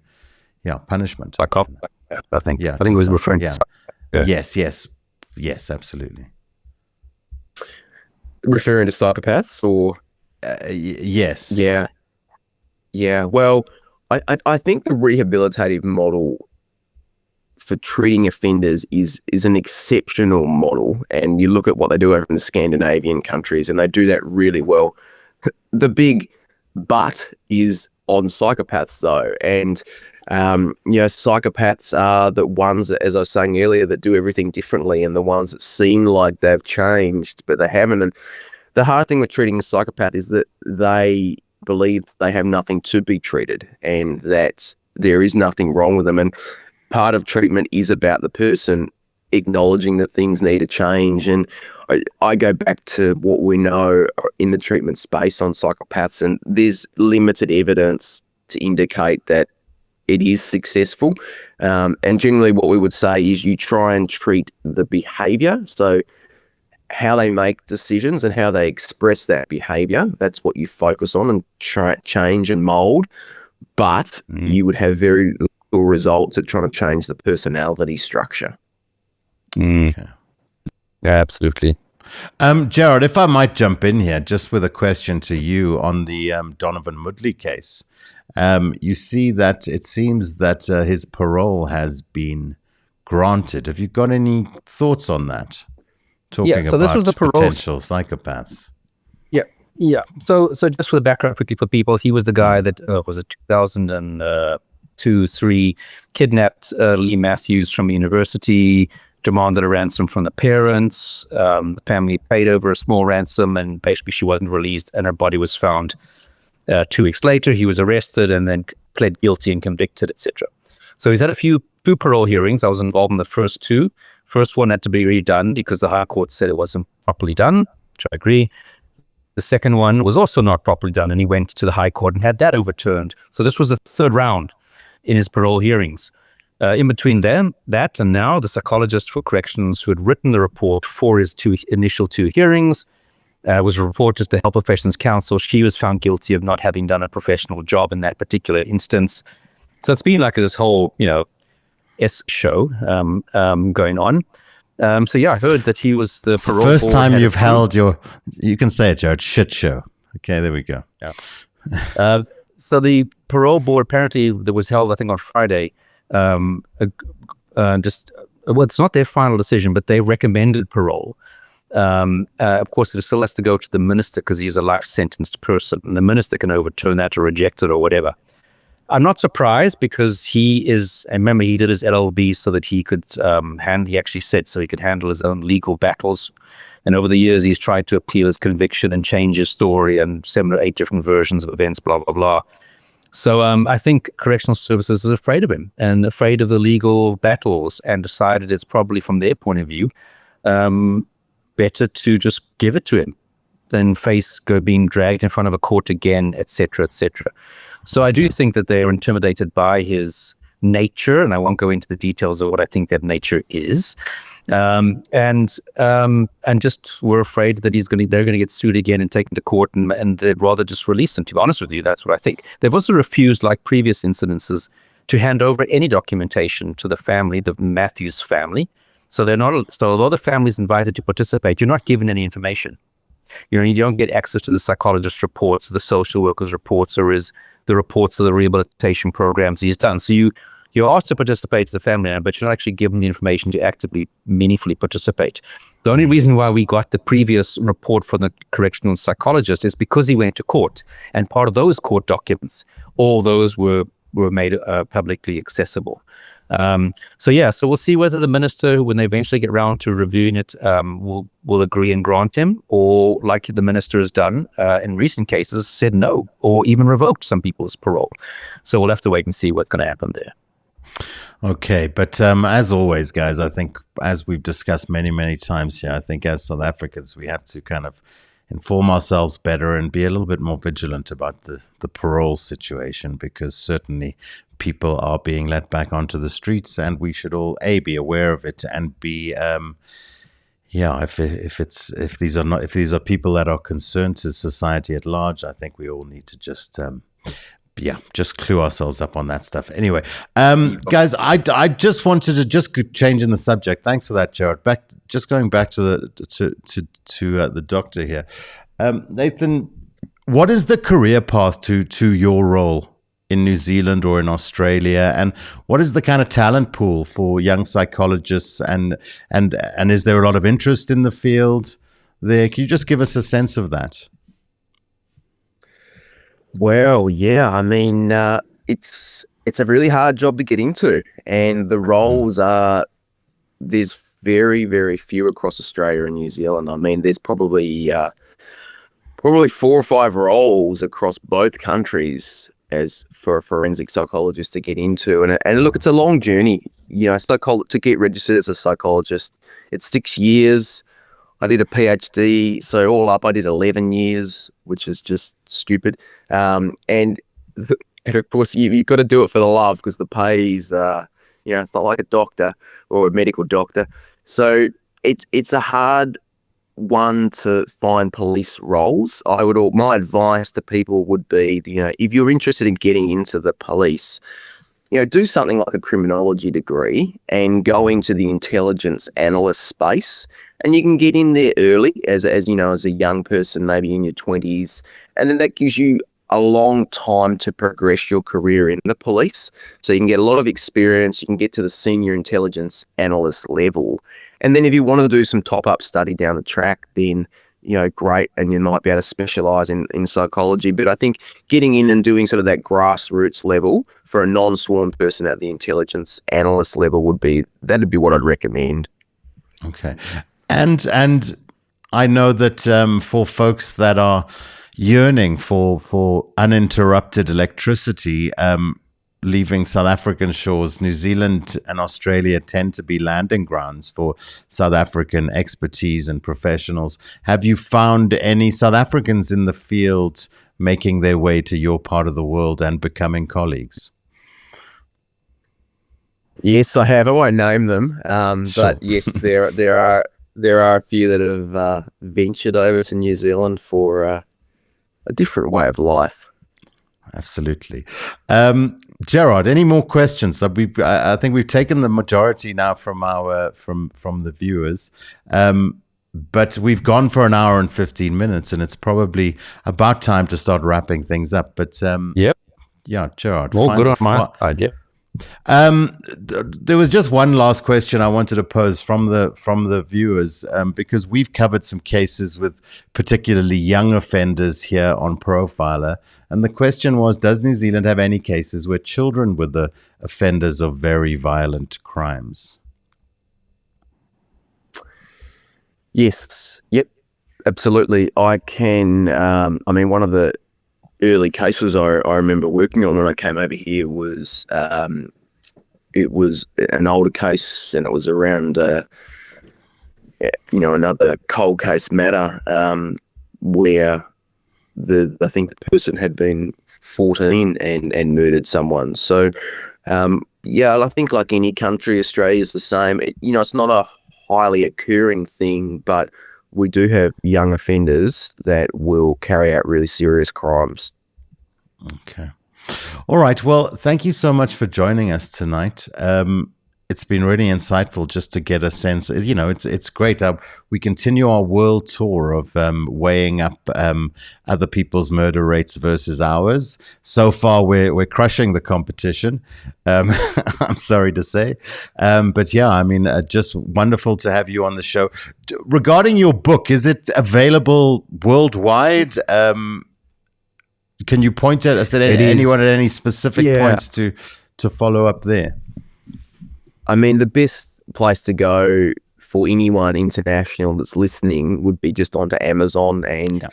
punishment? I think. Yeah, I think it was referring to. Yes, absolutely. Referring to psychopaths, or yes, yeah. Well, I think the rehabilitative model for treating offenders is an exceptional model, and you look at what they do over in the Scandinavian countries, and they do that really well. The big but is on psychopaths, though, and psychopaths are the ones that, as I was saying earlier, that do everything differently, and the ones that seem like they've changed, but they haven't. And the hard thing with treating a psychopath is that they believe they have nothing to be treated, and that there is nothing wrong with them. And part of treatment is about the person acknowledging that things need to change. And I go back to what we know in the treatment space on psychopaths, and there's limited evidence to indicate that it is successful. And generally what we would say is you try and treat the behavior, so how they make decisions and how they express that behavior. That's what you focus on and try change and mold. But you would have very little results at trying to change the personality structure. Okay. Yeah, absolutely. Gerard, if I might jump in here just with a question to you on the Donovan Mudley case. You see that it seems that his parole has been granted. Have you got any thoughts on that? Talking about this was the parole potential psychopaths. Yeah. So just for the background quickly for people, he was the guy that was it 2002-3 kidnapped Lee Matthews from university, demanded a ransom from the parents. The family paid over a small ransom, and basically she wasn't released, and her body was found 2 weeks later. He was arrested and then pled guilty and convicted, etc. So he's had two parole hearings. I was involved in the first 2. First one had to be redone because the High Court said it wasn't properly done, which I agree. The second one was also not properly done, and he went to the High Court and had that overturned. So this was the 3rd round in his parole hearings. In between that and now, the psychologist for corrections who had written the report for his initial 2 hearings was reported to Health Professions Council. She was found guilty of not having done a professional job in that particular instance. So it's been like this whole, show going on. I heard that he was the parole board. First time you've held you can say it, Gerard, shit show. Okay, there we go. Yeah. So the parole board apparently that was held, I think, on Friday. It's not their final decision, but they recommended parole. Of course, it still has to go to the minister because he's a life sentenced person, and the minister can overturn that or reject it or whatever. I'm not surprised because he did his LLB so that he could he actually said so he could handle his own legal battles. And over the years, he's tried to appeal his conviction and change his story and 7 or 8 different versions of events, blah, blah, blah. So I think Correctional Services is afraid of him and afraid of the legal battles, and decided it's probably from their point of view better to just give it to him than face being dragged in front of a court again, etc., etc. So I do think that they're intimidated by his nature, and I won't go into the details of what I think that nature is, and just were afraid that they're going to get sued again and taken to court, and they'd rather just release him. To be honest with you, that's what I think. They've also refused, like previous incidences, to hand over any documentation to the family, the Matthews family. So they're not. So although the family is invited to participate, you're not given any information. You don't get access to the psychologist reports, the social workers reports, or the reports of the rehabilitation programs he's done. So you're asked to participate as a family member, but you're not actually given the information to actively, meaningfully participate. The only reason why we got the previous report from the correctional psychologist is because he went to court, and part of those court documents, all those were made publicly accessible. So we'll see whether the minister, when they eventually get around to reviewing it, will agree and grant him, or like the minister has done in recent cases, said no, or even revoked some people's parole. So we'll have to wait and see what's going to happen there. Okay, but as always, guys, I think as we've discussed many, many times here, I think as South Africans, we have to kind of inform ourselves better and be a little bit more vigilant about the parole situation, because certainly people are being let back onto the streets, and we should all be aware of it, and be if these are people that are concerned to society at large, I think we all need to just clue ourselves up on that stuff. Anyway, guys, I just wanted to change in the subject. Thanks for that, Gerard. Going back to the doctor here, Nathan. What is the career path to your role in New Zealand or in Australia, and what is the kind of talent pool for young psychologists, and is there a lot of interest in the field there? Can you just give us a sense of that? Well, yeah, I mean, it's a really hard job to get into, and the roles there's very, very few across Australia and New Zealand. I mean, there's probably 4 or 5 roles across both countries as for a forensic psychologist to get into, and look, it's a long journey. To get registered as a psychologist, it's 6 years. I did a PhD, so all up I did 11 years, which is just stupid. And of course you've got to do it for the love, because the pay is, it's not like a doctor or a medical doctor. So it's a hard one to find police roles. My advice to people would be, if you're interested in getting into the police, do something like a criminology degree and go into the intelligence analyst space, and you can get in there early as a young person, maybe in your 20s, and then that gives you a long time to progress your career in the police. So you can get a lot of experience, you can get to the senior intelligence analyst level, and then if you want to do some top-up study down the track, then great, and you might be able to specialize in psychology. But I think getting in and doing sort of that grassroots level for a non-sworn person at the intelligence analyst level that'd be what I'd recommend. Okay. And I know that for folks that are yearning for uninterrupted electricity, leaving South African shores, New Zealand and Australia tend to be landing grounds for South African expertise and professionals. Have you found any South Africans in the field making their way to your part of the world and becoming colleagues? Yes, I have. I won't name them, Sure. but yes, there are a few that have ventured over to New Zealand for a different way of life. Absolutely. Gerard, any more questions? I think we've taken the majority now from the viewers, but we've gone for an hour and 15 minutes, and it's probably about time to start wrapping things up. But Yep. Yeah, Gerard. All good on my side. Yeah. There was just one last question I wanted to pose from the viewers, because we've covered some cases with particularly young offenders here on Profiler, and the question was, does New Zealand have any cases where children were the offenders of very violent crimes? Yes. Yep. Absolutely. I can. One of the early cases I remember working on when I came over here was it was an older case, and it was around another cold case matter where I think the person had been 14 and murdered someone. So, I think like any country, Australia is the same. It's not a highly occurring thing, but we do have young offenders that will carry out really serious crimes. Okay. All right. Well, thank you so much for joining us tonight. It's been really insightful just to get a sense. It's great. We continue our world tour of weighing up other people's murder rates versus ours. So far, we're crushing the competition. I'm sorry to say, but yeah, just wonderful to have you on the show. Regarding your book, is it available worldwide? Can you point at anyone at any specific points to follow up there? The best place to go for anyone international that's listening would be just onto Amazon and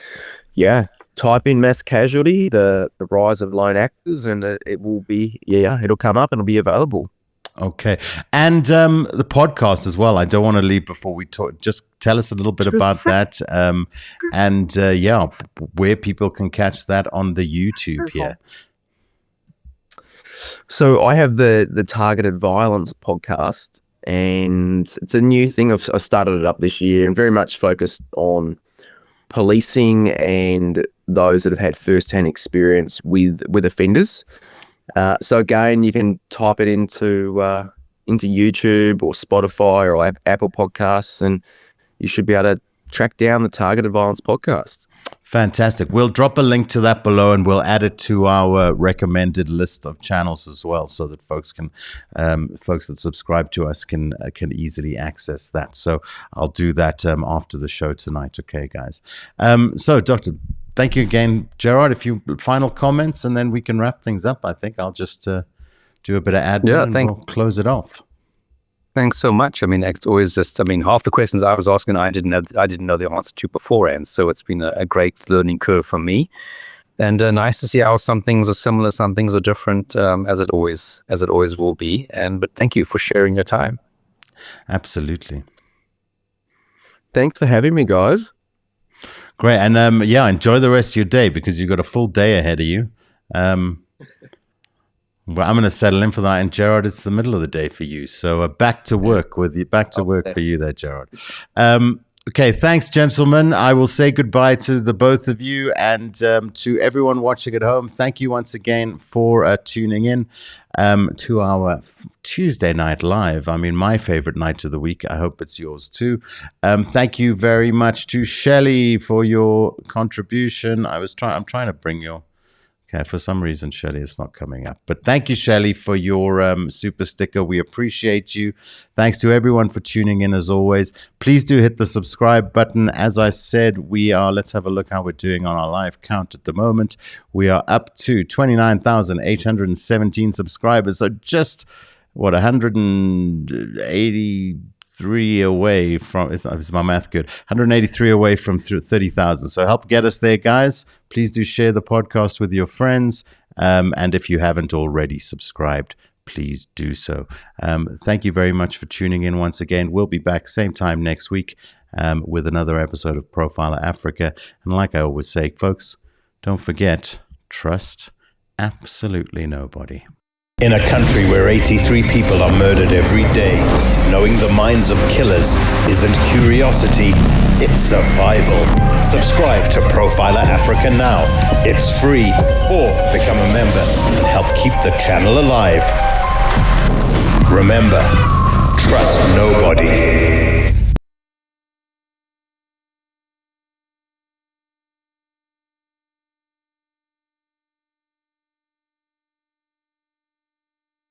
type in mass casualty, the rise of lone actors, and it will be, it'll come up and it'll be available. Okay. And the podcast as well. I don't want to leave before we talk. Just tell us a little bit about that. Where people can catch that on the YouTube here. So I have the Targeted Violence podcast, and it's a new thing. I've started it up this year and very much focused on policing and those that have had first-hand experience with offenders. So again, you can type it into YouTube or Spotify or Apple Podcasts, and you should be able to track down the Targeted Violence podcast. Fantastic. We'll drop a link to that below, and we'll add it to our recommended list of channels as well, so that folks that subscribe to us can easily access that. So I'll do that after the show tonight. Okay, guys. So, Doctor, thank you again, Gerard. If you final comments, and then we can wrap things up. I think I'll just do a bit of admin and we'll close it off. Thanks so much. It's always just, half the questions I was asking, I didn't know the answer to beforehand. So it's been a great learning curve for me, and nice to see how some things are similar, some things are different, as it always will be. But thank you for sharing your time. Absolutely. Thanks for having me, guys. Great. And enjoy the rest of your day, because you've got a full day ahead of you. Well, I'm going to settle in for that. And Gerard, it's the middle of the day for you. So back to work for you there, Gerard. Okay, thanks, gentlemen. I will say goodbye to the both of you, and to everyone watching at home. Thank you once again for tuning in to our Tuesday night live. My favorite night of the week. I hope it's yours too. Thank you very much to Shelley for your contribution. I'm trying to bring your... Okay, for some reason, Shelley, it's not coming up. But thank you, Shelley, for your super sticker. We appreciate you. Thanks to everyone for tuning in, as always. Please do hit the subscribe button. As I said, let's have a look how we're doing on our live count at the moment. We are up to 29,817 subscribers. So just, 183 away from, is my math good? 183 away from 30,000. So help get us there, guys. Please do share the podcast with your friends. And if you haven't already subscribed, please do so. Thank you very much for tuning in once again. We'll be back same time next week with another episode of Profiler Africa. And like I always say, folks, don't forget, trust absolutely nobody. In a country where 83 people are murdered every day, knowing the minds of killers isn't curiosity, it's survival. Subscribe to Profiler Africa now. It's free, or become a member and help keep the channel alive. Remember, trust nobody.